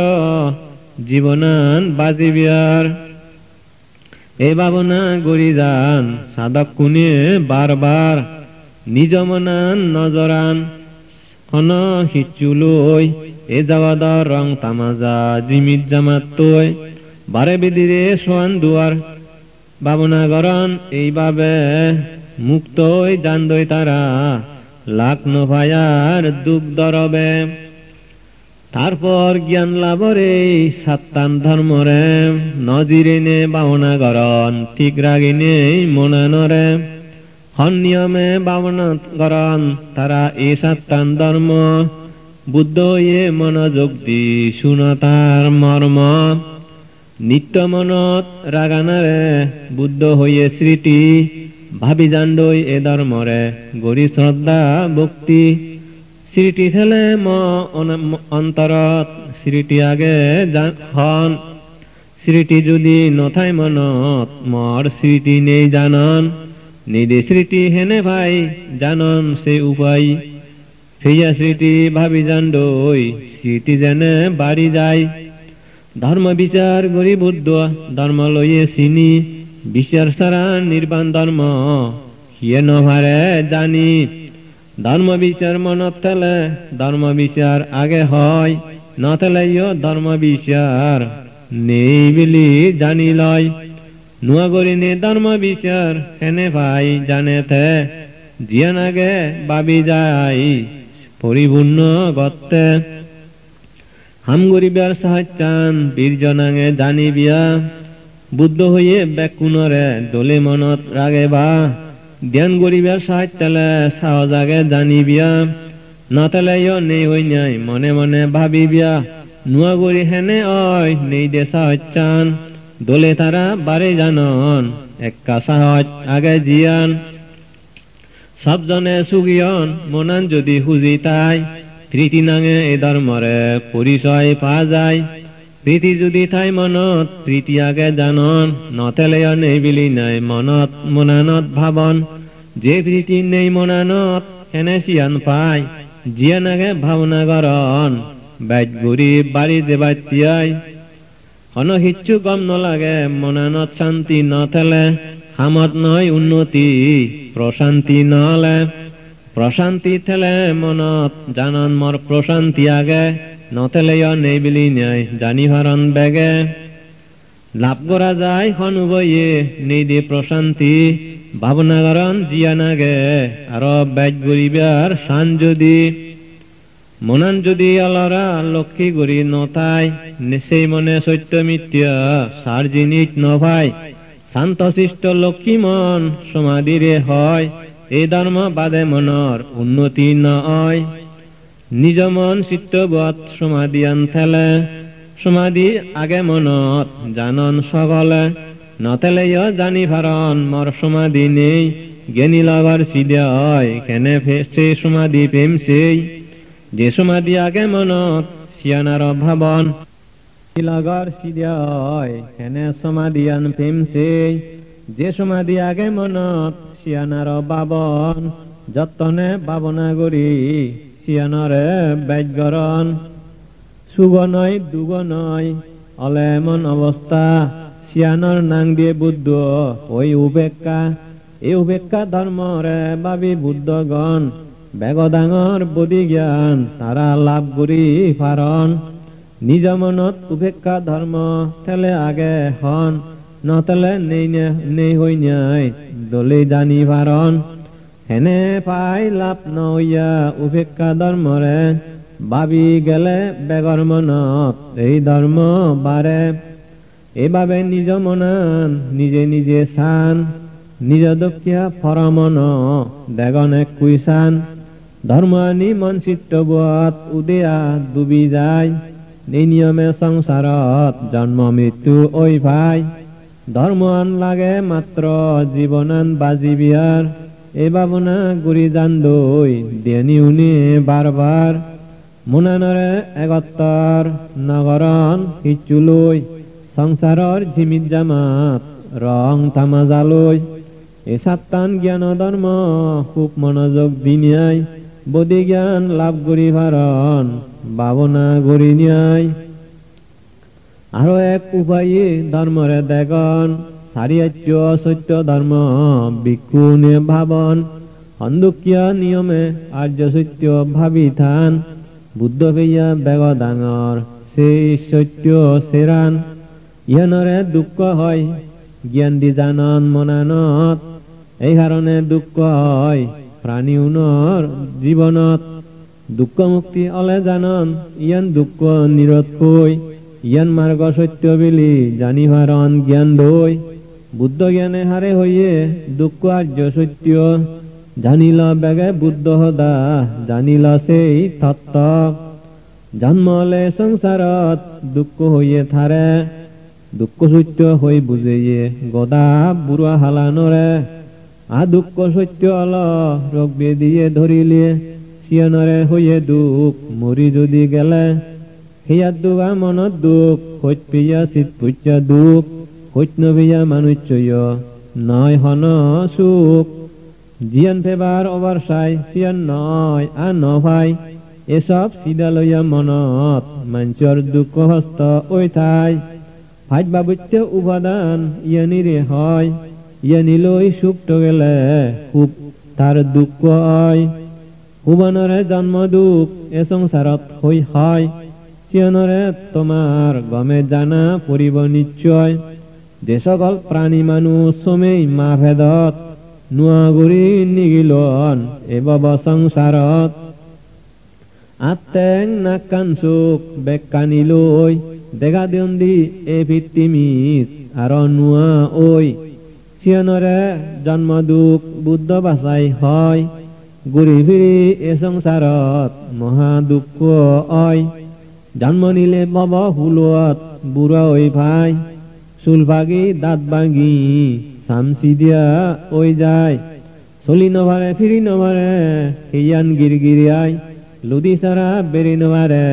জীবনান বাজিবিয়ার এই ভাবনা গড়ি যান সাধক কুনে বারবার নিজ মনান নজরান খন হিচুলই এ জগদর রং তামাজা জিমিত জামাতই বারে বিদিরে সোয়ান দুয়ার ভাবনা গরণ এইভাবে মুক্তই জানদই তারা লাখ নভায়ার দুঃখ দরবে তারপর জ্ঞান লাভরে সাত্তান ধর্মরে নজিরে নে ভাবনা গরণ ঠিক রাগিনে মনানরে হন নিয়মে ভাবনা গরণ তারা এই সাত্তান ধর্ম বুদ্ধ এ মনোযোগ দি শুনতার মর্ম নিত্য মনত রাগানারে বুদ্ধ হইয়ে স্মৃতি ভাবি জানদই এ ধর্মরে গরি শ্রদ্ধা ভক্তি স্মৃতি ঠেলে অন্তরত স্মৃতি আগে হন স্মৃতি যদি নথাই মনত মর স্মৃতি নেই জানন নিদে স্মৃতি হেনে ভাই জানন সে উপায় ফিয়া স্মৃতি ভাবি জানদই স্মৃতি যেনে বাড়ি যায় ধর্ম বিচার গরি বুদ্ধ ধর্ম লইয়ে চিনি বিচার সারা নির্বাণ ধর্ম হিয়ে নভারে জানি ধর্ম বিচার মনত থেলে ধর্ম বিচার আগে হয় নথেলাইও ধর্ম বিচার নেই বলি জানি লয় নুয়া গরি নে ধর্ম বিচার হেনে ভাই জানে থে জিয়ান আগে ভাবি যায় পরিপূর্ণ গত্তে হাম গরিবার সাহায্যান বীরজনাঙে জানি বিয়া বুদ্ধ হইয়ে ব্যাকুণরে দলে মনত রাগে বা ধ্যান গরিবার সাহায্যালে সাহজাগে জানি বিয়া নতেলেও নেই হই নাই মনে মনে ভাবিবিয়া নুয়া গরি হেনে অয় নেই দেশা হচ্চান দোলে তারা বারে জানন এক্কা সাহজ আগে জিয়ান সবজনে সুগিয়ন মনান যদি হুজি তাই প্রীতি নাঙে এ ধর্মরে পরিচয় পা যায় প্রীতি যদি থাই মনত প্রীতি আগে জানন নতেলেও নেই বিলি নাই মনত মনানত ভাবন যে প্রীতি নেই মনানত হেনে সিয়ান পায় জিয়ান আগে ভাবনা করন বাইট গুড়ি বাড়ি দেবাতিয়াই হন হিচ্ছু গম নলাগে মনানত শান্তি নথেলে হামত নয় উন্নতি প্রশান্তি নলে প্রশান্তি থেলে মনত জানন মর প্রশান্তি আগে নথেলেও নেই বিলি নাই জানি হারন বেগে লাভ করা যায় হন উভয়ে নেই দে প্রশান্তি ভাবনা করন জিয়ান আগে আরো বাইট গরিবার শান যদি মনান যদি অলরা লক্ষ্মী গরি নতাই সেই মনে সত্য মিথ্যা সার জিনিস নভাই শান্তশিষ্ট লক্ষ্মী মন সমাধিরে হয় এই ধর্ম বাদে মনর উন্নতি নয় নিজ মন চিত্তবৎ সমাধিয়ান থেলে সমাধি আগে মনত জানন সকলে নতেলেও জানি ভারন মর সমাধি নেই জ্ঞানী লগর সিদয় কেনে সে সমাধি প্রেম সেই যে সমাধি আগে মনত সিয়ানার ভাবন লগর সিদয় কেনে সমাধিয়ান প্রেম সেই যে সমাধি আগে মনত সিয়ানার বাবন যতনে ভাবনা করি সিয়ানরে ব্যাগরণ সুগনয় দুগনয় অলে এমন অবস্থা সিয়ানর নাং দিয়ে বুদ্ধ ওই উপেক্ষা এই উপেক্ষা ধর্মরে ভাবি বুদ্ধগণ বেগ ডাঙর বদি জ্ঞান তারা লাভ করি পারন নিজ মনত উপেক্ষা ধর্ম থেলে আগে হন নতেলে নেই হই নাই দলে জানি পারন হেনে পাই লাভ নইয়া উপেক্ষা ধর্মরে ভাবি গেলে বেগর মনত এই ধর্ম বারে এভাবে নিজ মনান নিজে নিজে সান নিজ দক্ষিয়া ফরমন দেগনে কুইসান ধর্ম আনি মন চিত্তবত উদয়া ডুবি যায় এই নিয়মে সংসারত জন্ম মৃত্যু ওই ভাই ধর্ম আন লাগে মাত্র জীবনান বাজি বিহার এই ভাবনা গুরি জান দই দেনি উনি বারবার মুনানরে এগত্তর নগরন হিচুলই সংসারর ঝিমিত জামাত রং তামাজালই এ সাত্তান জ্ঞান ধর্ম খুব মনোযোগ দিনিয়াই বদি জ্ঞান লাভ করি ভারণ ভাবনা করি নিয়াই আরো এক উপায়ে ধর্মরে দেগন সারিয়াচ্য সত্য ধর্ম ভিক্ষুনে ভাবন অন্ধুকিয়া নিয়মে আর্য সত্য ভাবি থান বুদ্ধ পেয়া বেগ ডাঙর সেই সত্য সেরান ইহানরে দুঃখ হয় জ্ঞান দি জানন মনানত এই কারণে দুঃখ হয় প্রাণী উনর জীবনত দুঃখ মুক্তি অলে জানন ইয়ান দুঃখ নিরত হই ইয়ান মার্গ সত্য বিলি জানি হারন জ্ঞান দই বুদ্ধ জ্ঞানে হারে হইয়ে দুঃখ আর্য সত্য জানিল বেগে বুদ্ধ হদা জানিল সেই তত্ত্ব জন্মলে সংসারত দুঃখ হইয়ে থারে দুঃখ সত্য হই বুঝেয়ে গদা বুড়া হালানরে আ দুঃখ সত্য অল রোগ বেদিয়ে ধরিলে সিয়নরে হইয়ে দুঃখ মরি যদি গেলে হিয়া দুগা মনত দুঃখ হইত পিয়া চিত পুচ্ছা দুঃখ হইত নবিয়া মানুষ্য নয় হন সুখ জিয়ান ফেবার অবর্ষায় সিয়ান নয় আর নভাই এসব সিদা লইয়া মনত মাঞ্চর দুঃখ হস্ত ওই ঠাই ফাইট বাবুত্য উপাদান ইয়ানিরে হয় ইয়ানি লই সুখ গেলে খুব তার দুঃখ হয় হুবনরে জন্ম দুঃখ এ সংসারত হই হয় সিয়নরে তোমার গমে জানা পরিব নিশ্চয় যে সকল প্রাণী মানুষ সমেই মা ভেদত নুয়া গুরি নিগিলন এবব সংসারত আত্মেং নাকান সুখ বেকানি লই দেখা দিয়ন্দি এ ভিত্তিমিত আর নুয়া ওই সিয়নরে জন্ম দুঃখ বুদ্ধ বাসাই হয় ঘূৰি ফিৰি এ সংসাৰত মহা দুঃখ অয় জন্ম নিলে পাব হুলোৱাত বুঢ়া হৈ ভাই চুল ভাগি দাঁত ভাঙি চামচি দিয়া হৈ যায় চলি নভাৰে ফিৰি নভাৰে হিয়ান গিৰগিৰিয়াই লুদি চাৰা বেৰি নভাৰে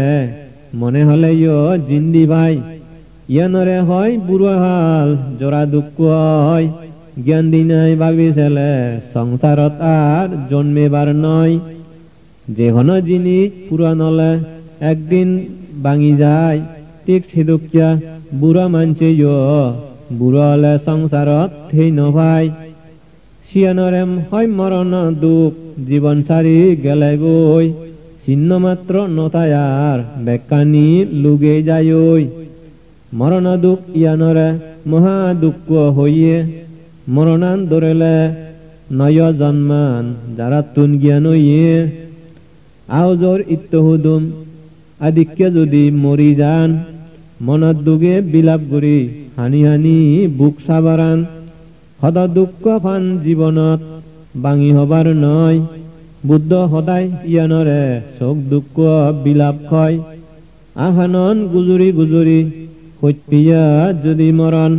মনে হলে জিন্দি ভাই ইয়ানরে হয় বুড়ো হাল জোড়া দুঃখ হয় জ্ঞান দিনাই ভাবি ছেলে সংসারত আর জন্মেবার নয় যে কোনো জিনিস পুরান হলে একদিন ভাঙি যায় ঠিক সেদুকিয়া বুড়া মানছে বুড়ো হলে সংসারত থেই নভাই সিয়ানরেম হয় মরণ দুঃখ জীবন সারি গেলে গই চিহ্ন মাত্র নথায়ার বেকানি লুগে যায় মরণ দুঃখ ইয়ানরে মহা দুঃখ হইয়ে মরণান ধরেলে নয় জন্মান যারা তুন জ্ঞান ইয়ে আওজর ইত্যহুদুম আদিক্য যদি মরি যান মনত দুগে বিলাপ করি হানি হানি বুক সাবারান সদ দুঃখ ফান জীবনত বাঙি হবার নয় বুদ্ধ সদায় ইয়ানরে শোক দুঃখ বিলাপ কয় আহানন গুজুরি গুজুরি হইয়া যদি মরণ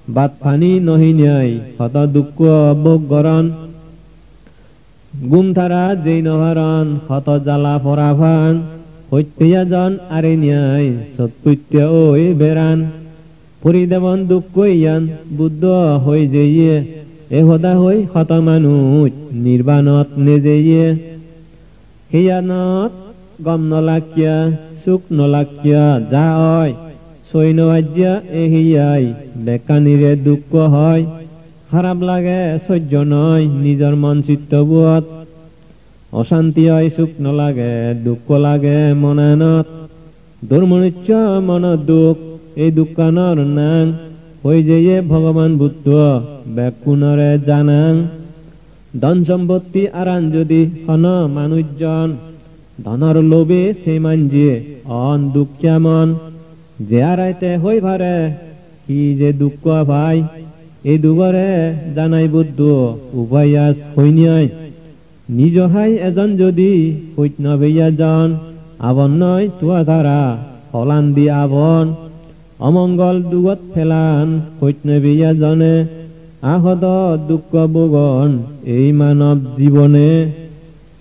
বাত ফানি নহিনিয়াই হত দুঃখ ভোগ গরণ গুম থারা যেই নহারণ হত জ্বালা ফরাফান হইয়া জন আরে নিয়াই সৎপুত্য ওই বেড়ান পরিদেবন দুঃখ ইয়ান বুদ্ধ হই যেয়ে এ হদা হই হত মানুষ নির্বাণত নেজেয়ে হিয়ানত গম নলাকিয়া সুখ নলাকিয়া যা হয় সৈন্যজ্ঞা এহিয়াই বেকানিরে দুঃখ হয় খারাপ লাগে সহ্য নয় নিজের মন চিত্তবোধ অশান্তি হয় সুখ নলাগে দুঃখ লাগে মনানত দুর্মনুষ্য মন দুঃখ এই দুঃখানর নাং হই যে ভগবান বুদ্ধ ব্যাকুণরে জানাং ধন সম্পত্তি আরান যদি হন মানুষজন ধনর লোভে সে মানজিয়ে অন দুঃখিয়া মন যে আড়াইতে হই ভারে কি যে দুঃখ ভাই এই দুগরে জানাই বুদ্ধ উভয়াস হইনিয়াই নিজ হাই এজন যদি হইত নবেয়া জন আবন নয় তুয়া ধারা হলান দি আবন অমঙ্গল দুগত ফেলান হইত নবেয়া জনে আহত দুঃখ বগন এই মানব জীবনে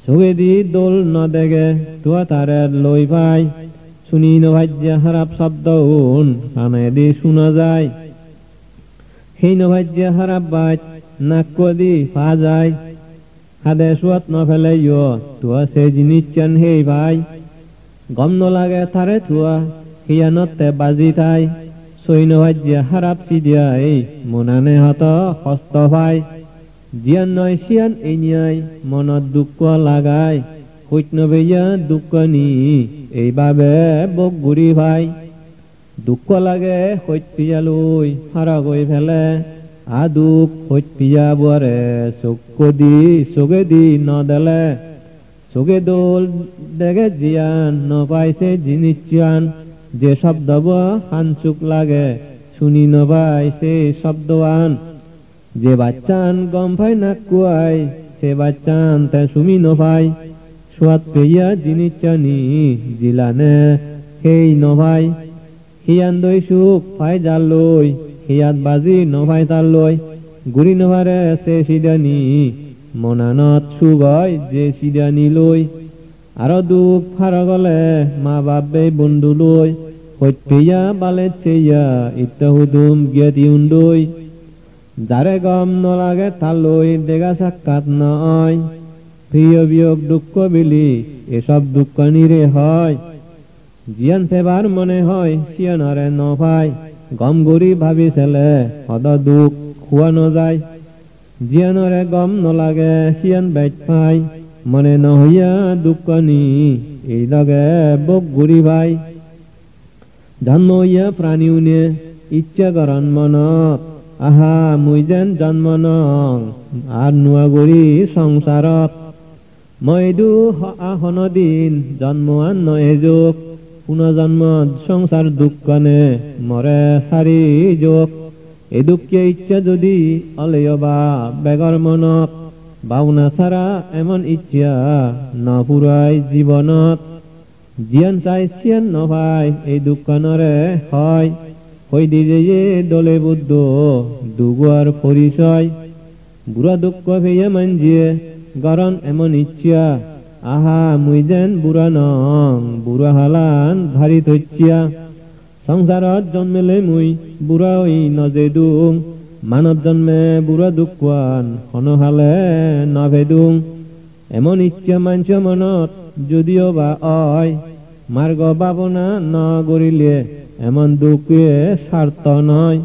চোখেদি দোল নদেগে তুয়া তারে লই ভাই শুনি নভাজ্য খারাপ শব্দ কানে দি শোনা যায় সেই নভাজ্য খারাপ বাজ নাক দি ফা যায় হাদে সোয়াত নফেলে তুয়া সে জিনিস চান হেই ভাই গম নলাগে থারে থুয়া হিয়ানতে বাজি থাই সই নভাজ্য খারাপ চিদিয়া এই মনানে হত হস্ত ভাই জিয়ান নয় সিয়ান এনিয়াই মনত দুঃখ লাগায় হইত নবেয়া দুঃখ নি এইভাবে বক ঘুরি ভাই দুঃখ লাগে হইত পিয়ালুই হারা গই ফেলে আ দুঃখ হইত পিয়া বুয়ারে চোখে দি নদেলে চোখে দোল দেগে জিয়ান নপাইছে জিনিস চিয়ান যে শব্দ হান চুক লাগে শুনি নপাইছে শব্দওয়ান যে বাচ্চান গম ফাই নাক কুয়াই সে বাচ্চান তে শুমি নপাই সোয়াত পেয়া জিনিস চানি জিলানে সেই নভাই হিয়ান দই সুখ ফাই জাল লই হিয়াত বাজি নভাই তার লই গুড়ি নভারে সে সিদানি মনানত সুগয় যে সিদানি লই আর দুঃখ ফার গলে মা বাপে বন্ধু লই হইত পেয়া বালে চেয়া ইত্যহুদুম জ্ঞাতি উন্দই যারে গম নলাগে তার লই দেগা সাক্ষাৎ নয় প্রিয় বিয়োগ দুঃখ বিলি এসব দুঃখ নিরে হয় জিয়ান ফেবার মনে হয় সিয়ানরে নভাই গম গরি ভাবি ছেলে সদ দুঃখ খুয়ানো যায় জিয়ানরে গম নলাগে সিয়ান বেচ পাই মনে নহইয়া দুঃখ নি এই লগে বক ঘুরি ভাই জন্ম হইয়া প্রাণী উনে ইচ্ছা করন মনত আহা মুই যেন জন্ম নং আর নুয়া গরি সংসারত মই দু আহন দিন জন্মান নয় যোগ পুনর্জন্ম সংসার দুঃখনে মরে সারি যোগ এই দুঃখে ইচ্ছা যদি অলেয় বা বেগর মনত ভাওনা ছাড়া এমন ইচ্ছা নপুরাই জীবনত জিয়ান চাই চিয়ান নভাই এই দুঃখনরে হয় হই দিয়ে দলে বুদ্ধ দুগুয়ার পরিচয় বুড়া দুঃখ ভেয়ে মানজিয়ে গরন এমন ইচ্ছা আহা মুই যেন বুড়া নং বুড়া হালান ভারি থইয়া সংসারত জন্মেলে মুই বুড়া হই নজে দুং মানব জন্মে বুড়া দুঃখান হনহালে নভেদুং এমন ইচ্ছা মানছ মনত যদিও বা অয় মার্গ ভাবনা ন গড়িলে এমন দুঃখে স্বার্থ নয়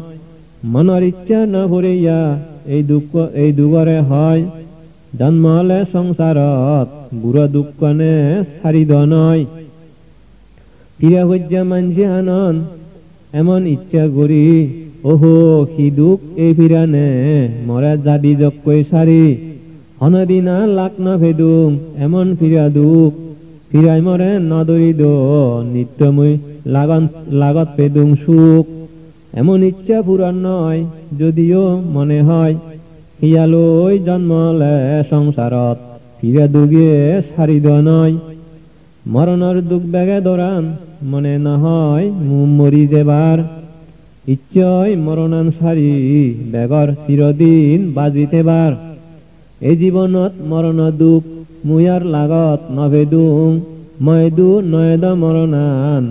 মনের ইচ্ছা ন ভরিয়া এই দুগরে হয় জন্ম হলে সংসারত বুড়া দুঃখনে সারিদ নয় ফিরা হজ্জা মানছি আনন্দ এমন ইচ্ছা করি ওহো সি দুখ এই ফিরানে মরে জাদি যকৈ সারি হনদিনা লাক ন ভেদুং এমন ফিরা দুখ ফিরাই মরে নদরিদ নিত্যময় লাগত পেদুং সুখ এমন ইচ্ছা পুরাণ নয় যদিও মনে হয় হিয়ালৈ জন্মলে সংসারত ফিরা দুগে সারিদ নয় মরণর দুঃখ বেগে দরান মনে নহয় মরি যেবার ইচ্ছয় মরণান সারি বেগর চিরদিন বাজিতেবার এই জীবনত মরণ দুঃখ মুয়ার লাগত নভেদুং ময়দু নয়দ মরণান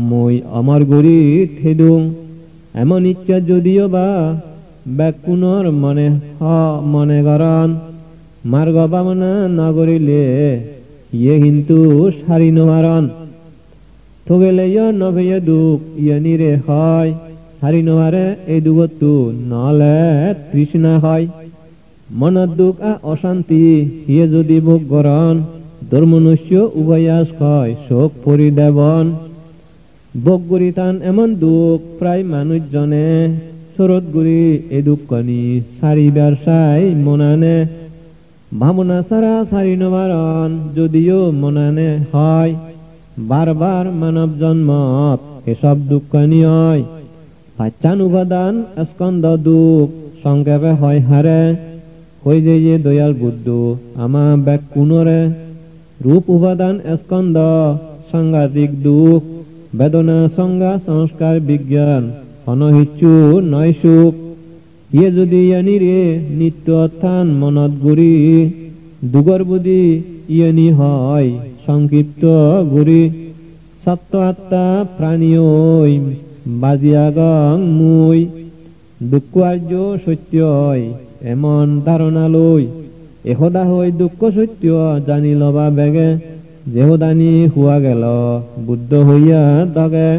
মই অমর গুরি থেদুং এমন ইচ্ছা যদিও বা ব্যাকুণর মনে গরণ মার্গ ভাবনা নগরিলে ইয়ে কিন্তু সারি নোহারণ থগেলে নভেয় দুঃখ ইয়ে নিরে হয় সারি নোহারে এই দুগতু নলে তৃষ্ণা হয় মনত দুঃখ অশান্তি ইয়ে যদি ভোগ গরণ দুর্মনুষ্য উভয়াস হয় শোক পরিদেবন ভোগ গুরি টান এমন দুঃখ প্রায় মানুষজনে শরৎ গুরি এ দুঃখনি সারিবার চাই মনানে ভাবনা ছাড়া সারি নবারণ যদিও মনানে হয় বারবার মানব জন্মত এসব দুঃখনি হয় পাচ্চান উপাদান স্কন্দ দুঃখ সংক্ষেপে হয় হারে হই যে দয়াল বুদ্ধ আমা ব্যাক কুনরে রূপ উপাদান স্কন্দ সাংঘাতিক দুঃখ বেদনা সংজ্ঞা সংস্কার বিজ্ঞান অনহিচ্ছু নয় সুখ ইয়ে যদি ইয়ানিরে নিত্য অর্থান মনত গুরি দুগর বুদ্ধি ইয়ানি হয় সংক্ষিপ্ত গুরি সত্য আত্মা প্রাণী ওই বাজিয়াগং মুই দুঃখ আর্য সত্য এমন ধারণা লই এহদা হই দুঃখ সত্য জানি লবা বেগে যেহদানি হুয়া গেল বুদ্ধ হইয়া দগে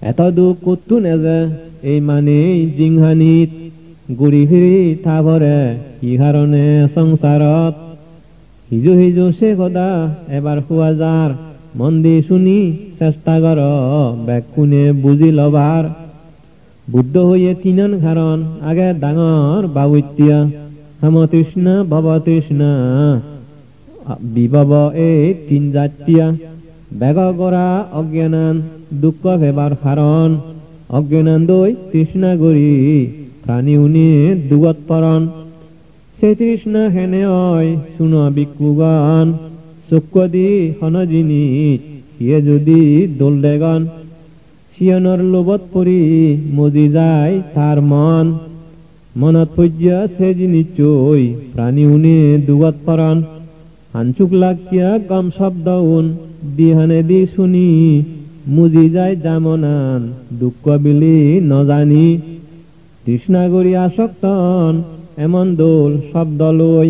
এত দুঃখ কতু নেজে এই মানে জিংহানিত গুড়ি ফিরি থাভরে ইহারণে সংসারত হিজু হিজু সে কথা এবার হুয়া যার মন দি শুনি চেষ্টা কর ব্যাকুনে বুঝি লবার বুদ্ধ হইয়ে তিনন কারণ আগে ডাঙর বাবুত্যা হেমতৃষ্ণা ভবতৃষ্ণা বিভব এই তিন জাতীয় বেগ গড়া অজ্ঞানান দুঃখ ভেবার কারণ অজ্ঞানান দই তৃষ্ণা গড়ি প্রাণী উনি দুগত পরণ সে তৃষ্ণা হেনে হয় শুন বিকুগান চক্ষ দি হন জিনিস সিয়ে যদি দোল দেগন সিয়নৰ লোভত পৰি মজি যায় তাৰ মন মনত পৰ্যা সে জিনিস চৈ প্ৰাণী উনি দুগত পৰণ হানচুক লাগিয়া গম শব্দ উন দিহানে দি শুনি মুজি যায় জামনান দুঃখ বিলি নজানি তৃষ্ণা গৰি আসক্তন এমন দোল শব্দ লৈ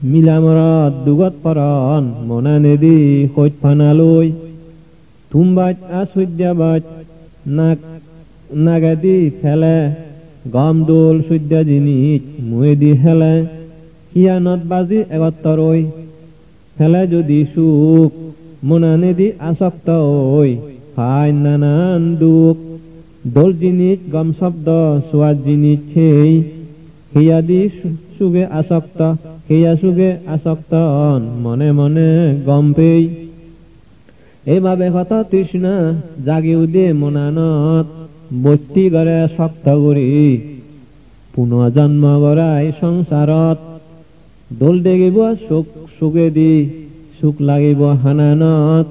মিলামৰত দুগত পৰণ মনানে দি সৈত ফানালৈ তুমবাত আসুদ্যাবাত নাগাদি ফেলে গম দোল সূর্য জিনিস মুয়ে দি হেলে হিয়ানত বাজি এগত্তরই ফেলে যদি সুখ মনানে দি আসক্ত ওই হায় নানান দুঃখ দোল জিনিস গম শব্দ সোয়াদ জিনিস সেই হিয়া দি সুগে আসক্ত হিয়া সুগে আসক্ত মনে মনে গম পেই এইভাবে কত তৃষ্ণা জাগি উদে মনানত বস্তি গড়ে শক্ত করি পুনঃজন্ম গড়াই সংসারত দোল দেখিব চকুৱেদি চুক লাগিব হানানত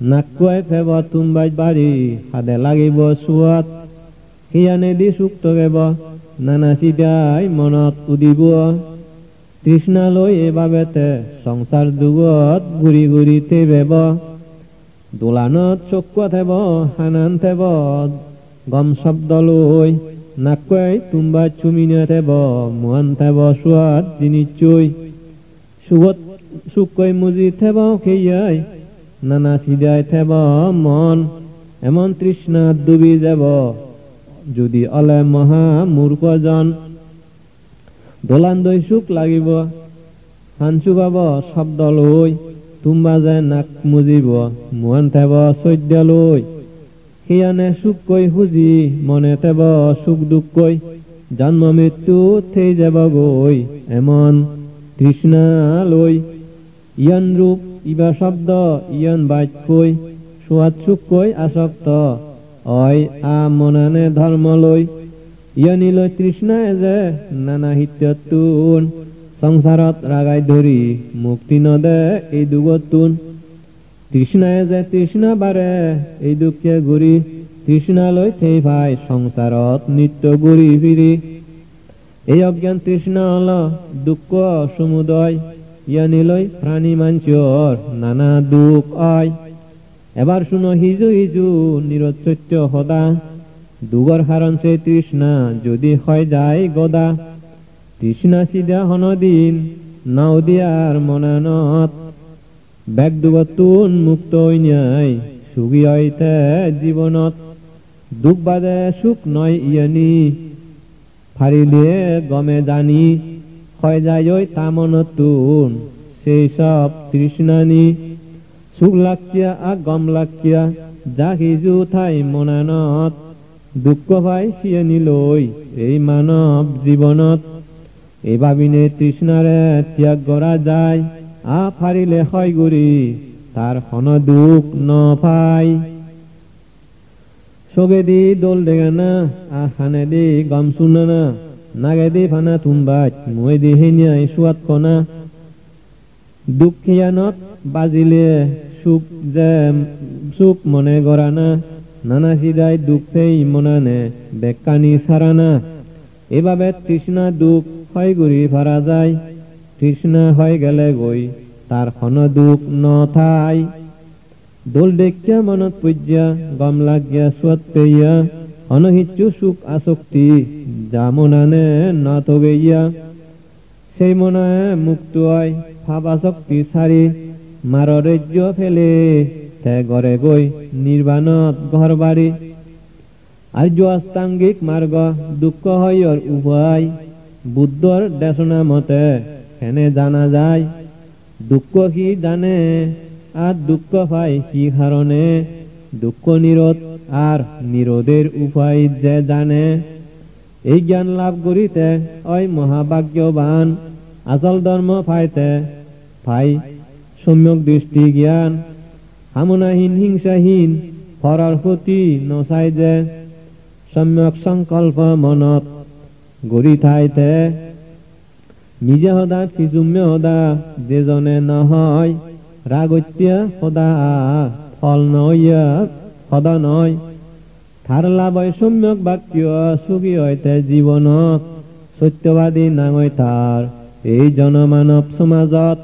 নাকুৱাই ফেব তুম্বাই বাৰী সাদে লাগিব চুৱাত সিয়ানেদি চুক তগেব নানা চিদাই মনত উদিব তৃষ্ণালৈ এবাবেতে সংসাৰ যুগত ঘূৰি ঘূৰি থেবেব দোলানত চকুৱা থেব হানান থেব গম শব্দ লৈ নাকুৱাই তুম্বাই চুমিনে থেব মন থেব চুৱাত জিনিচুই চুগত চুকৈ মুজি থেব খেয়াই নানা চিদাই থেব মন এমন তৃষ্ণাত ডুবি যাব যদি অলে মহা মূৰ্খজন দোলান দৈ চুক লাগিব হানচু পাব শব্দ লৈ তুম্বা যে নাক মুজিব মন থেব চৈদ্য লৈ সিয়ানে চুককৈ খুজি মনে থেব চুক দুখকৈ জন্ম মৃত্যু থেই যাব গৈ এমন তৃষ্ণা লৈ ইয়ান ৰূপ ইবা শব্দ ইয়ান বাক্যই সোৱাদ চুককৈ আসক্ত অই মনানে ধৰ্ম লৈ ইয়ানিলৈ তৃষ্ণাই যে নানা হিত্যতুন সংসাৰত ৰাগাই ধৰি মুক্তি নদে এই দুগতুন তৃষ্ণাই যে তৃষ্ণা বাৰে এই দুখে ঘূৰি তৃষ্ণালৈ থেই ভাই সংসাৰত নিত্য ঘূৰি ফিৰি এই অজ্ঞান তৃষ্ণা হল দুঃখ সমুদয় ইয়ানিলৈ প্ৰাণী মাঞ্চৰ নানা দুখ হয় এবাৰ শুনো হিজু হিজু নিৰচ্ছত্য সদা দুগৰ হাৰণ সে তৃষ্ণা যদি হয় যায় গদা তৃষ্ণা চিধা হনদিন নাও দিয়াৰ মনানত বেগ দুগতুন মুক্ত ন্যায় সুখী হইতে জীৱনত দুখ বাদে সুখ নয় ইয়ানি ফাৰিলে গমে জানি হয় যায় তামনতুন সেই সব তৃষ্ণানি সুখ লাকিয়া গম লাকিয়া যা সিজু ঠাই মনানত দুঃখ পাই সিয়ানি লৈ এই মানৱ জীৱনত এই ভাবিনে তৃষ্ণাৰে ত্যাগ কৰা যায় ফাৰিলে হয় গুৰি তাৰ হন দুখ নপাই চগেদি দোল দেগানা হানেদি গম শুনানা নাগেদি ফানা তুম্বাত মইদি হেনিয়াই চুৱাত কনা দুখিয়ানত বাজিলে সুখ যে সুখ মনে গৰানা নানা চিদাই দুখ থেই মনানে বেকানি সাৰানা এভাবে তৃষ্ণা দুখ হয় গুৰি ফাৰা যায় তৃষ্ণা হয় গেলে গৈ তাৰ খন দুখ নথাই দোল দেখিয়া মনত পূজ্যা গম লাগিয়া চুৱাত পেয়া অনহিচ্ছু সুখ আসক্তি যা মনানে নথগেয়া সেই মনায় মুক্ত হয় ভাব আসক্তি সাৰি মাৰৰেজ্য ফেলে তে গৰে গৈ নিৰ্বাণত ঘৰ বাৰী আৰ্য অষ্টাংগিক মাৰ্গ দুঃখ হয়ৰ উপায় বুদ্ধৰ দেশনা মতে হেনে জানা যায় দুঃখ কি জানে আর দুঃখ পাই কি কারণে দুঃখ নিরোধ আর নিরোধের উপায় যে জানে এই জ্ঞান লাভ করিতে ওই মহাভাগ্যবান আসল ধর্ম পাইতে পাই সম্যক দৃষ্টি জ্ঞান কামনাহীন হিংসাহীন পৰৰ প্ৰতি নচাই যে সম্যক সংকল্প মনত গঢ়ি ঠাইতে নিজে সদা কিছুম্য সদা যেজনে নহয় ৰাগত্যা সদা ফল নয় সদা নয় থাৰ লাভই সম্যক বাক্য সুখী হইতে জীৱনত সত্যবাদী নাঙৈ থাৰ এই জনমানৱ সমাজত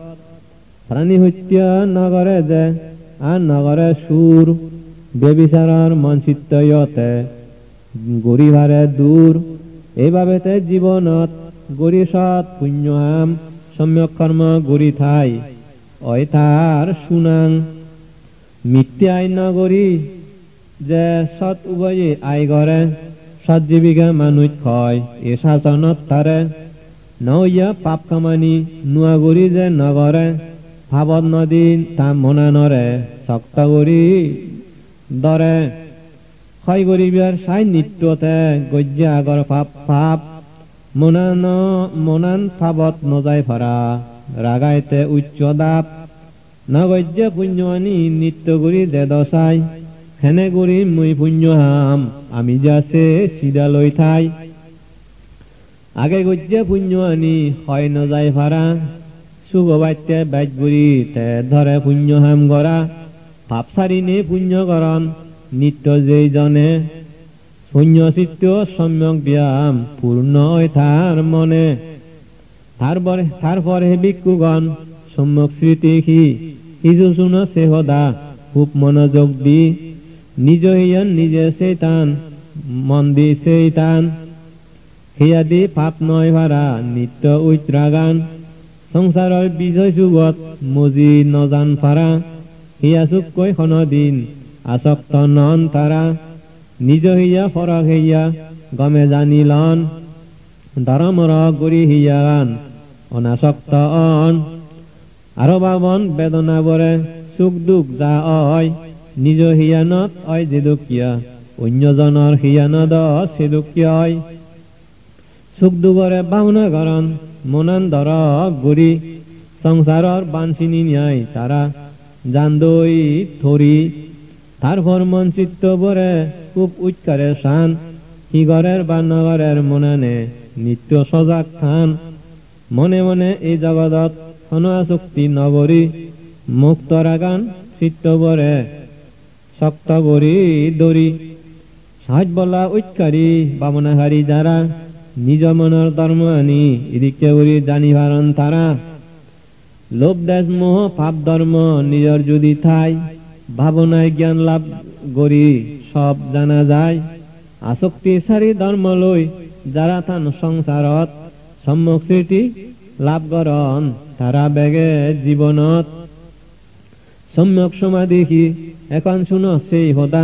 প্ৰাণী হত্যা নগৰে যে নগৰে সুৰ ব্যভিচাৰৰ মনচিত্তয়তে গৰিভাৰে দূৰ এইবাবেতে জীৱনত গৰি সৎ পুণ্যহাম সম্যক কৰ্ম গৰি ঠাই অইথাৰ সুনাং মিথ্যাই নগৰি যে সৎ উভয়ে আই ঘৰে সৎ জীৱিকা মানুহ হয় এই শাসনত তাৰে নয়া পাপ কামানি নোৱা গৰি যে নগৰে ভাবত নদী তাম মনা নৰে শক্ত কৰি দৰে ক্ষয় গৰিবাৰ চাই নিত্যতে গজ্যা আগৰ পাপ পাপ মনান ভাবত নজাই ভৰা ৰাগাইতে উচ্চ দাপ নগজ্য পুণ্যৱানী নিত্য গুৰি দেদ চাই হেনে গুৰি মই পুণ্যহাম আমি যাছে চিদা লৈ ঠাই আগে গজ্য পুণ্যৱানী হয় নজাই ভৰা সুগবাত্যে বাইগুৰি তে ধৰে পুণ্য হাম গৰা পাপ সাৰিনে পুণ্য কৰণ নিত্য যেইজনে পুণ্য চিত্ত সম্যক ব্যায়াম পূৰ্ণ থাৰ মনে তারপরে ভিক্ষুগণ সম্যক স্মৃতি সিজু শুনছে সদা খুব মনোযোগ দি নিজ হিয়ান নিজে সেইতান মন দি সেইতান হিয়া দি পাপ নয় ভাড়া নিত্য উত্তৰাগান সংসাৰৰ বিজয় যুগত মজি নজান ফাৰা হিয়া চুককৈ দিন আসক্ত নন তাৰা নিজ হিয়া ফৰক হিয়া গমে জানিলন ধৰমৰ গুৰি হিয়ান অনাসক্ত অন আৰু বাবন বেদনা বৰে সুখ দুখ যা অয় নিজ হিয়ানত অয় যে দুখীয়া অন্যজনৰ হিয়ানত সে দুখীয়া অয় সুখ দুখৰে বাহুনা কৰণ মনান ধৰ গুৰি সংসাৰৰ বাঞ্চিনী ন্যায় তাৰা জানদৈ থৰি তারপর মন চিত্ত বরে খুব উৎকারে শান হিগরের বা নগরের মনানে নিত্য সজাগ থান মনে মনে এই জগতত আসক্তি নগরী মুক্ত রাগান চিত্ত বরে শক্ত গরি দরি সাজ বলা উৎকারী বামনাহারী যারা নিজ মনের ধর্ম আনি এদিকে করি জানিভারণ তারা লোভ দেশ মোহ পাপ ধর্ম নিজর যদি থাই ভাবনায় জ্ঞান লাভ করি সব জানা যায় আসক্তি সারি ধর্ম লই যারা থান সংসারত সম্যক স্মৃতি লাভ করন তারা বেগে জীবনত সম্যক সমাধি এখন শুন সেই হতা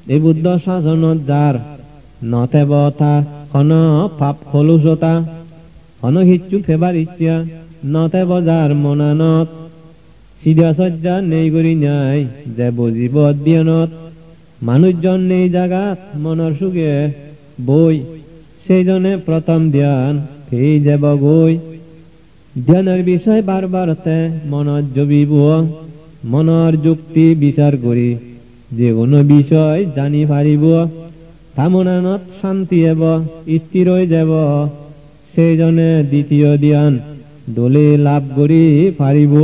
এই বুদ্ধ শাসনত যার নথে বথা হন পাপ খলুসতা হন হিচ্ছু ফেবার ইচ্ছা নথে বজার মনানত সিধা সজ্জা নেই করি নাই যে বুঝিব অধ্যয়নত মানুষজন নেই জাগাত মনৰ সুখে বই সেইজনে প্ৰথম ধ্যান সেই যাব গই ধ্যানেৰ বিষয় বাৰবাৰতে মনত জবিব মনৰ যুক্তি বিচার করি যে কোনো বিষয় জানি পারিব তামনানত শান্তি এব স্থির হয়ে যাব সেইজনে দ্বিতীয় ধ্যান দলে লাভ করি পারিব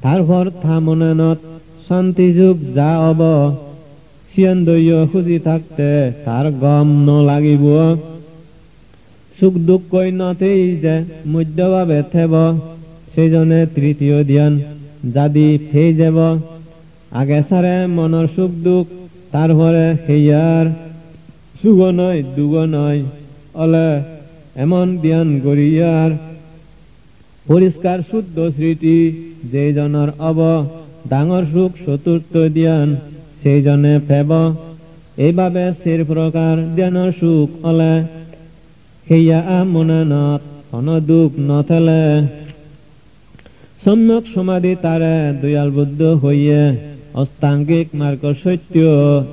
তারপর থামনানত শান্তি যুগ যা অব সিয়ান্দয় খুঁজি থাকতে তার গম নলাগিব সুখ দুখ কই নথেই যে মধ্যভাবে থেব সেইজনে তৃতীয় ধ্যান যাদি ফেই যাব আগে সারে মনের সুখ দুখ তারপরে সেইয়ার সুখ নয় দুগ নয় অলে এমন ধ্যান করিয়ার পরিষ্কার শুদ্ধ স্মৃতি যেজনৰ অব ডাঙৰ সুখ চতুৰ্থ ধ্যান সেইজনে ফেব এইভাবে চেৰ প্ৰকাৰ ধ্যানৰ সুখ অলে সেয়া মনানত হন দুখ নথেলে সম্যক সমাধি তাৰে দয়াল বুদ্ধ হইয়ে অষ্টাঙ্গিক মাৰ্গ সত্য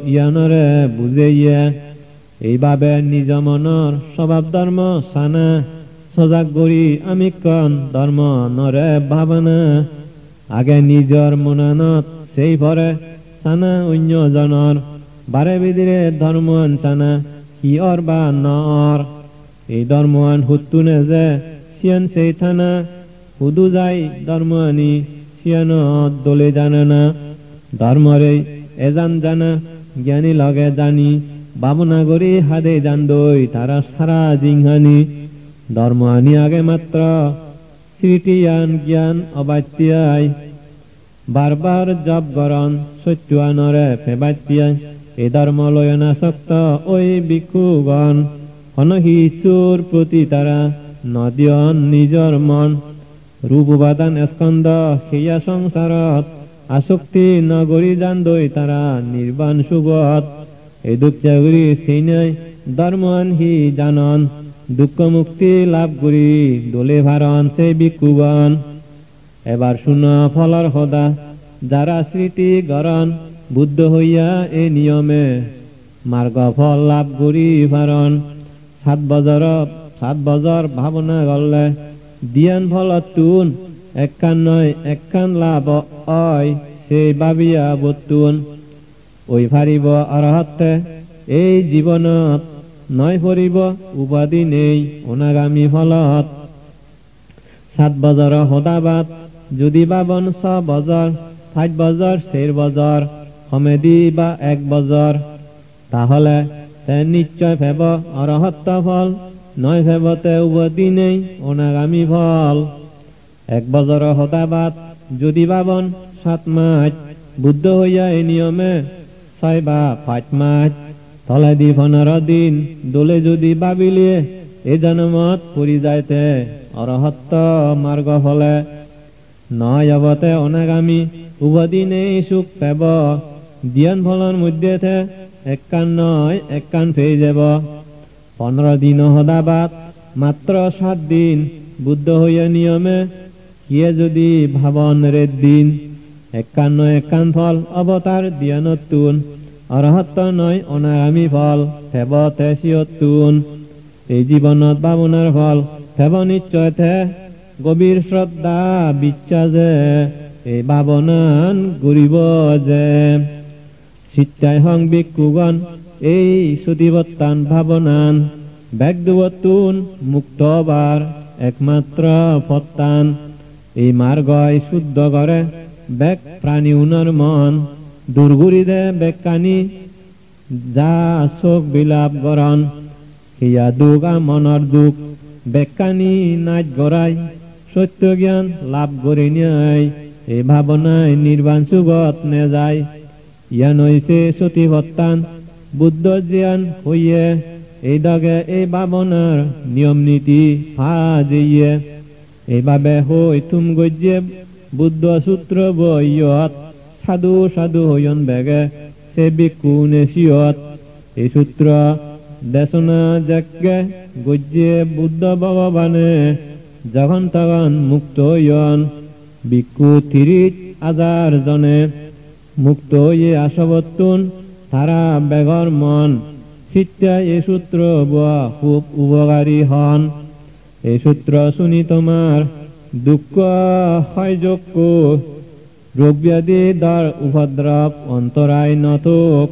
ইয়ানৰে বুঝেইয়ে এইভাবে নিজ মনৰ স্বভাৱ ধৰ্ম চানা সজাগ কৰি আমি কন ধৰ্ম নৰে ভাবনা আগে নিজৰ মনানত সেই পৰে সানা অন্যজনৰ বারে বিদিরে ধর্মান সানা কি অর বা নর এই ধর্মান হুতুনে যে সিয়ান সেই থানা হুদু যাই ধর্মানি সিয়ান দলে জানে না ধর্মরে এজান জানা জ্ঞানী লগে জানি ভাবনা করি হাদে জানদই তারা সারা জিংহানি ধর্ম আনি আগে মাত্র স্মৃতিয়ান জ্ঞান অবাত্যাই বারবার জপ গরণ সত্যুয়ানরে ফেবাত্যাই এই ধর্ম লয়নাসক্ত ওই ভিক্ষুগণ অনহি চোর প্রতি তারা নদিয়ন নিজর মন রূপ উপাদান স্কন্ধ সেয়া সংসারত আসক্তি নগরী জানদই তারা নির্বাণ সুগত এই দুঃখ চাগুরি সেই নাই ধর্ম আনহি জানন দুঃখ মুক্তি লাভ করি দোলে ভারণ সেই ভিক্ষুগণ এবার শুন ফলর সদা যারা স্মৃতি গরণ বুদ্ধ হইয়া এ নিয়মে মার্গ ফল লাভ করি ভারণ 7 বছর ভাবনা করলে দিয়ান ফল তুন একখান নয় একখান লাভ হয় সেই ভাবিয়া বতুন ওই ফারিব অরহতে এই জীবনত নয় পরিব উপাধি নেই অনাগামী ফলত 7 বছর হদাবাদ যদি বাবন 6 বছর 5 বছর 4 বছর কমেদি বা 1 বছর তাহলে তে নিশ্চয় ফেব অরহত্ত ফল নয় ফেবতে উবতি নেই অনাগামী ফল 1 বছর হদাবাদ যদি বাবন 7 মাস বুদ্ধ হইয়া এই নিয়মে 6 বা 5 মাস তলে দি 15 দিন দোলে যদি বাবিলে এ জন্মত পরি যাইতে অরহত্ত মার্গ ফলে নয় অবতে অনাগামী উবদিনে সুখ পেব দিয়ান ফলর মধ্যে একান নয় একান পেয়ে যাব 15 দিন হদাবাদ মাত্র 7 দিন বুদ্ধ হইয়া নিয়মে কিয়ে যদি ভাবন রেত দিন একান ফল অবতার দিয়ানতুন অরহত্ত নয় অনাগামী ফল ফেব তেসিয়তুন এই জীবনত বাবনার ফল ফেব নিশ্চয় থে গভীর শ্রদ্ধা বিশ্বাসে এই ভাবনান গরিব যে শিত্যায় হং ভিক্ষুগণ এই সুতিবত্তান ভাবনান ব্যাগদুবতুন মুক্তবার একমাত্র ফত্তান এই মার্গয় শুদ্ধ করে ব্যাগ প্রাণী উনর মন দুর্গুরি দে বেকানি যা শোক বিলাপ গরণ হিয়া দুগা মনর দুঃখ বেকানি নাচ গড়াই সত্য জ্ঞান লাভ করে নিয়াই এই ভাবনায় নির্বাণ সুগত নে যায় ইয়ান হইছে সতীভত্তান বুদ্ধ জ্ঞান হইয়ে এই দাগে এই ভাবনার নিয়ম নীতি ফাজিয়ে এইভাবে হই তুম গজ্যে বুদ্ধ সূত্র বইয়ত সাধু সাধু হইন বেগে সে বিকুনে সিয়ত এই সূত্র দেশনা যজ্ঞে গজ্যে বুদ্ধ ভগবানে যখন তখন মুক্ত হইন বিকু 30,000 জনে মুক্ত হইয়ে আসবতুন তারা বেগর মন শিত্যা এই সূত্র বুয়া খুব উপকারী হন এই সূত্র শুনি তোমার দুঃখ হয় যোগ্য রোগ ব্যাধি দ্বার উপদ্রব অন্তরায় নতুক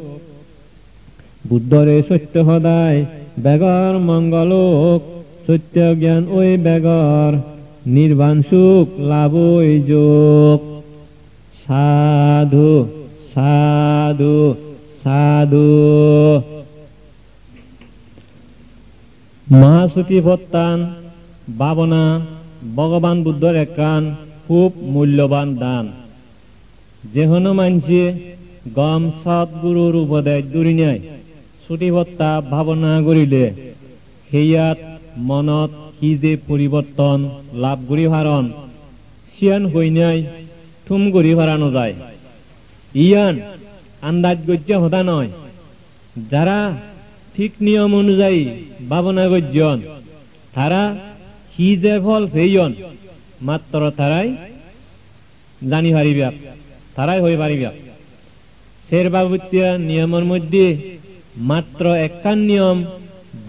বুদ্ধরে সত্য সদায় বেগর মঙ্গলোক সত্য জ্ঞান ওই বেগর নির্বাণ সুখ লাভ ওই যোগ সাধু সাধু সাধু মহাসুতি ভত্তান ভাবনা ভগবান বুদ্ধর একান খুব মূল্যবান দান যেহনো মানছে গম সৎগুরুর উপদেশ দূরি নাই ছুটিভত্তা ভাবনা করিলে সেইয়াত মনত কি যে পরিবর্তন লাভ করি ভারণ সিয়ান হই নাই থুম করি ভারানো যায় ইয়ান আন্দাজ গজ্য হতা নয় যারা ঠিক নিয়ম অনুযায়ী ভাবনা গজ্জন তারা কি যে ফল সেইয়ন মাত্র তারাই জানি পারিবা তারাই হয়ে পারিবা শের বাবুতিয়া নিয়মের মধ্যে মাত্র একান নিয়ম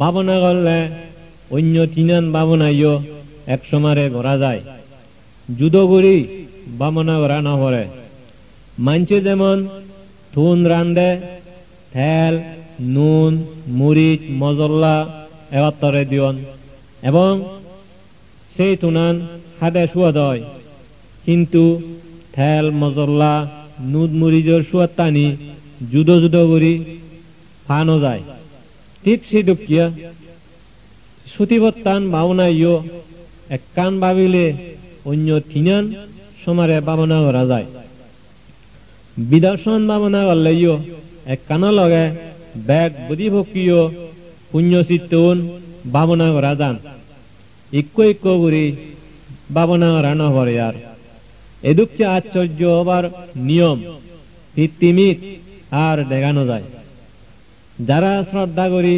ভাবনা করলে অন্য 3 ভাবনাইও এক সমারে করা যায় যুদ্ধ করি ভাবনা করা না পড়ে মানছে যেমন থুন রান্ধে তেল নুন মরিচ মজল্লা একাত্তরে দিয়ন এবং সেই তুনান হাতে সুয়াদ হয় কিন্তু তেল মজল্লা নুন মরিচের সুয়াদ টানি যুদ্ধ যুদ্ধ করি ফানো যায় ঠিক সেই দুঃখিয়া সুতিবত্তান ভাবনা ইয় এক কান ভাবিলে অন্য 3 সমারে ভাবনা করা যায় বিদর্শন ভাবনা করলে ইয় এক কানা লগে ব্যাগ বুদ্ধিভক্তিও পুণ্যচিত্তন ভাবনা করা যান ইক্য করে ভাবনা করা না পড়ে আর এদুককে আশ্চর্য হবার নিয়ম তিমিত আর দেখানো যায় যারা শ্রদ্ধা করি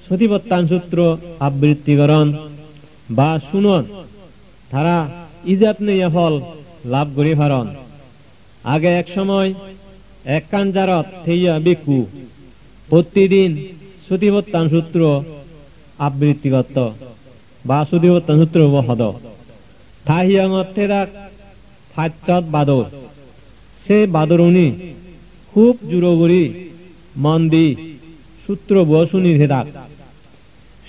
সতীপত্তান সূত্র আবৃত্তিকরণ বা শুনন তারা ইজাত নেয়া ফল লাভ করি পারন আগে এক সময় এক কাঞ্জারত থেইয়া বিকু প্রতিদিন সতীপত্তান সূত্র আবৃত্তি করত বা সতীপত্তান সূত্র হদ থাহিয়াঙত থেরাক ফাচ্চত বাদর সে বাদর উনি খুব জুরগুড়ি মন দি সূত্র বসুনি থেরাক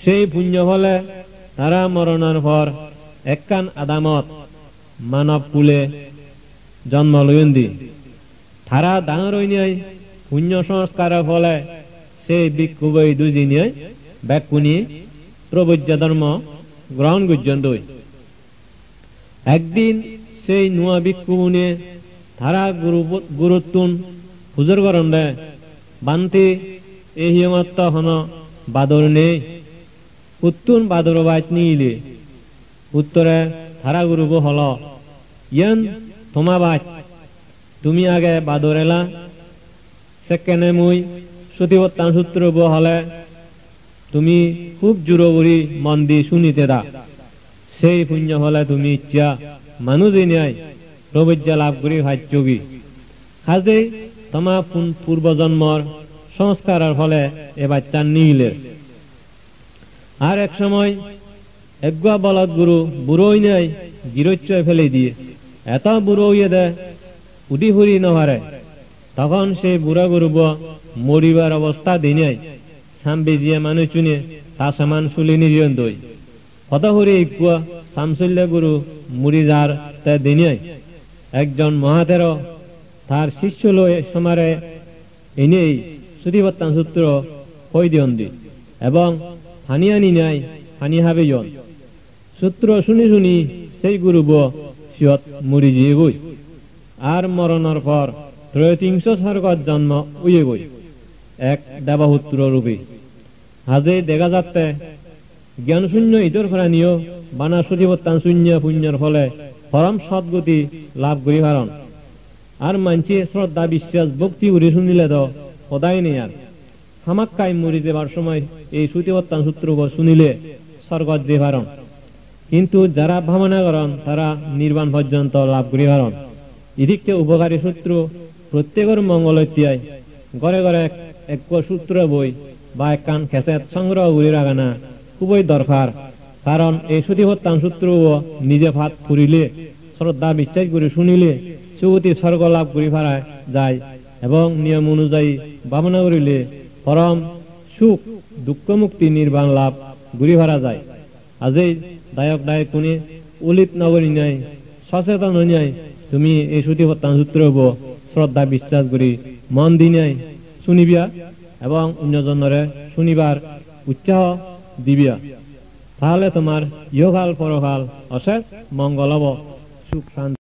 সেই পুণ্য ফলে তারা মরণের পর একখান আদামত মানব কুলে জন্ম লয়ন্দি তারা ডাঙর হইনিয়াই পুণ্য সংস্কারের ফলে সেই ভিক্ষুবই দুজিনিয়াই ব্যাকুনি প্রবজ্য ধর্ম গ্রহণ করছেন। একদিন সেই নুয়া ভিক্ষুবনে তারা গুরুত্বন হুজুর করেন দে বান্তি এই হিমত্ত হন বাদর নেই উত্তুন বাদর বাইত নিলে উত্তরে তারা গুরুব হল ইয়ান তোমা বাইত তুমি আগে বাদর এলা সেকেন্ডে মুই সতীবত্তান সূত্র হলে তুমি খুব জোর করি মন দি শুনিতে দা সেই পুণ্য হলে তুমি ইচ্ছা মানুষ নাই প্রবজ্ঞা লাভ করি ভাগ্যগী কাজে তোমার পূর্বজন্মর সংস্কারের ফলে এ বাচ্চা নিলে। আর এক সময় একগুয়া বলদ গুরু বুড়োই নাই গিরোচ্চয় ফেলে দিয়ে এত বুড়ো হইয়ে দেয় উডি ফুরি নহারে তখন সেই বুড়া গরুব মরিবার অবস্থা দিনাই সামবে জিয়া মানুষ চুনে তা সমান শুলি নিজন দই কত হরি ইকুয়া শামসুল্য গুরু মুড়ি যার তা দিনাই একজন মহাতের তার শিষ্য লয়ে সমারে এনেই সুতিবত্তান সূত্র কই দিয়ন দি এবং হানি আনি নাই হানি হাবে জন সূত্র শুনি শুনি সেই গুরুব সিয়ত মুড়ি জিয়ে গই আর মরণের পর ৩৩০ স্বর্গত জন্ম উয়ে গই এক দেবপুত্র রূপী। হাজে দেখা যাচ্ছে জ্ঞান শূন্য ইতর প্রাণীয় বানা সুতিবত্তান শূন্য পুণ্যের ফলে পরম সদ্গতি লাভ করি পারন। আর মানছি শ্রদ্ধা বিশ্বাস ভক্তি উড়ে শুনিলে তো সদাই নেই আর হামাক্কাই মরি দেবার সময় এই সুতিবত্তান সূত্র শুনিলে স্বর্গত যে পারন। কিন্তু যারা ভাবনা করেন তারা নির্বাণ পর্যন্ত লাভ করি পারন। এদিকে উপকারী সূত্র প্রত্যেকের মঙ্গল ইত্যায় ঘরে ঘরে এক সূত্র বই বা একখান খেসেট সংগ্রহ করে রাখানা খুবই দরকার। কারণ এই সুতিবত্তান সূত্র নিজে ভাত ফুরিলে শ্রদ্ধা বিশ্বাস করে শুনিলে সুগতি স্বর্গ লাভ করি পারায় যায় এবং নিয়ম অনুযায়ী ভাবনা করিলে পরম সুখ দুঃখ মুক্তি নির্বাণ লাভ ঘুরি ভাড়া যায়। আজই দায়ক দায়ক কোনে উলিত নগরী নাই সচেতন নাই তুমি এই সুতিবত্তান সূত্র শ্রদ্ধা বিশ্বাস করি মন দি নাই শুনিবিয়া এবং অন্যজনরে শুনিবার উৎসাহ দিবিয়া তাহলে তোমার ইহকাল পরকাল অশেষ মঙ্গল হব সুখ শান্তি।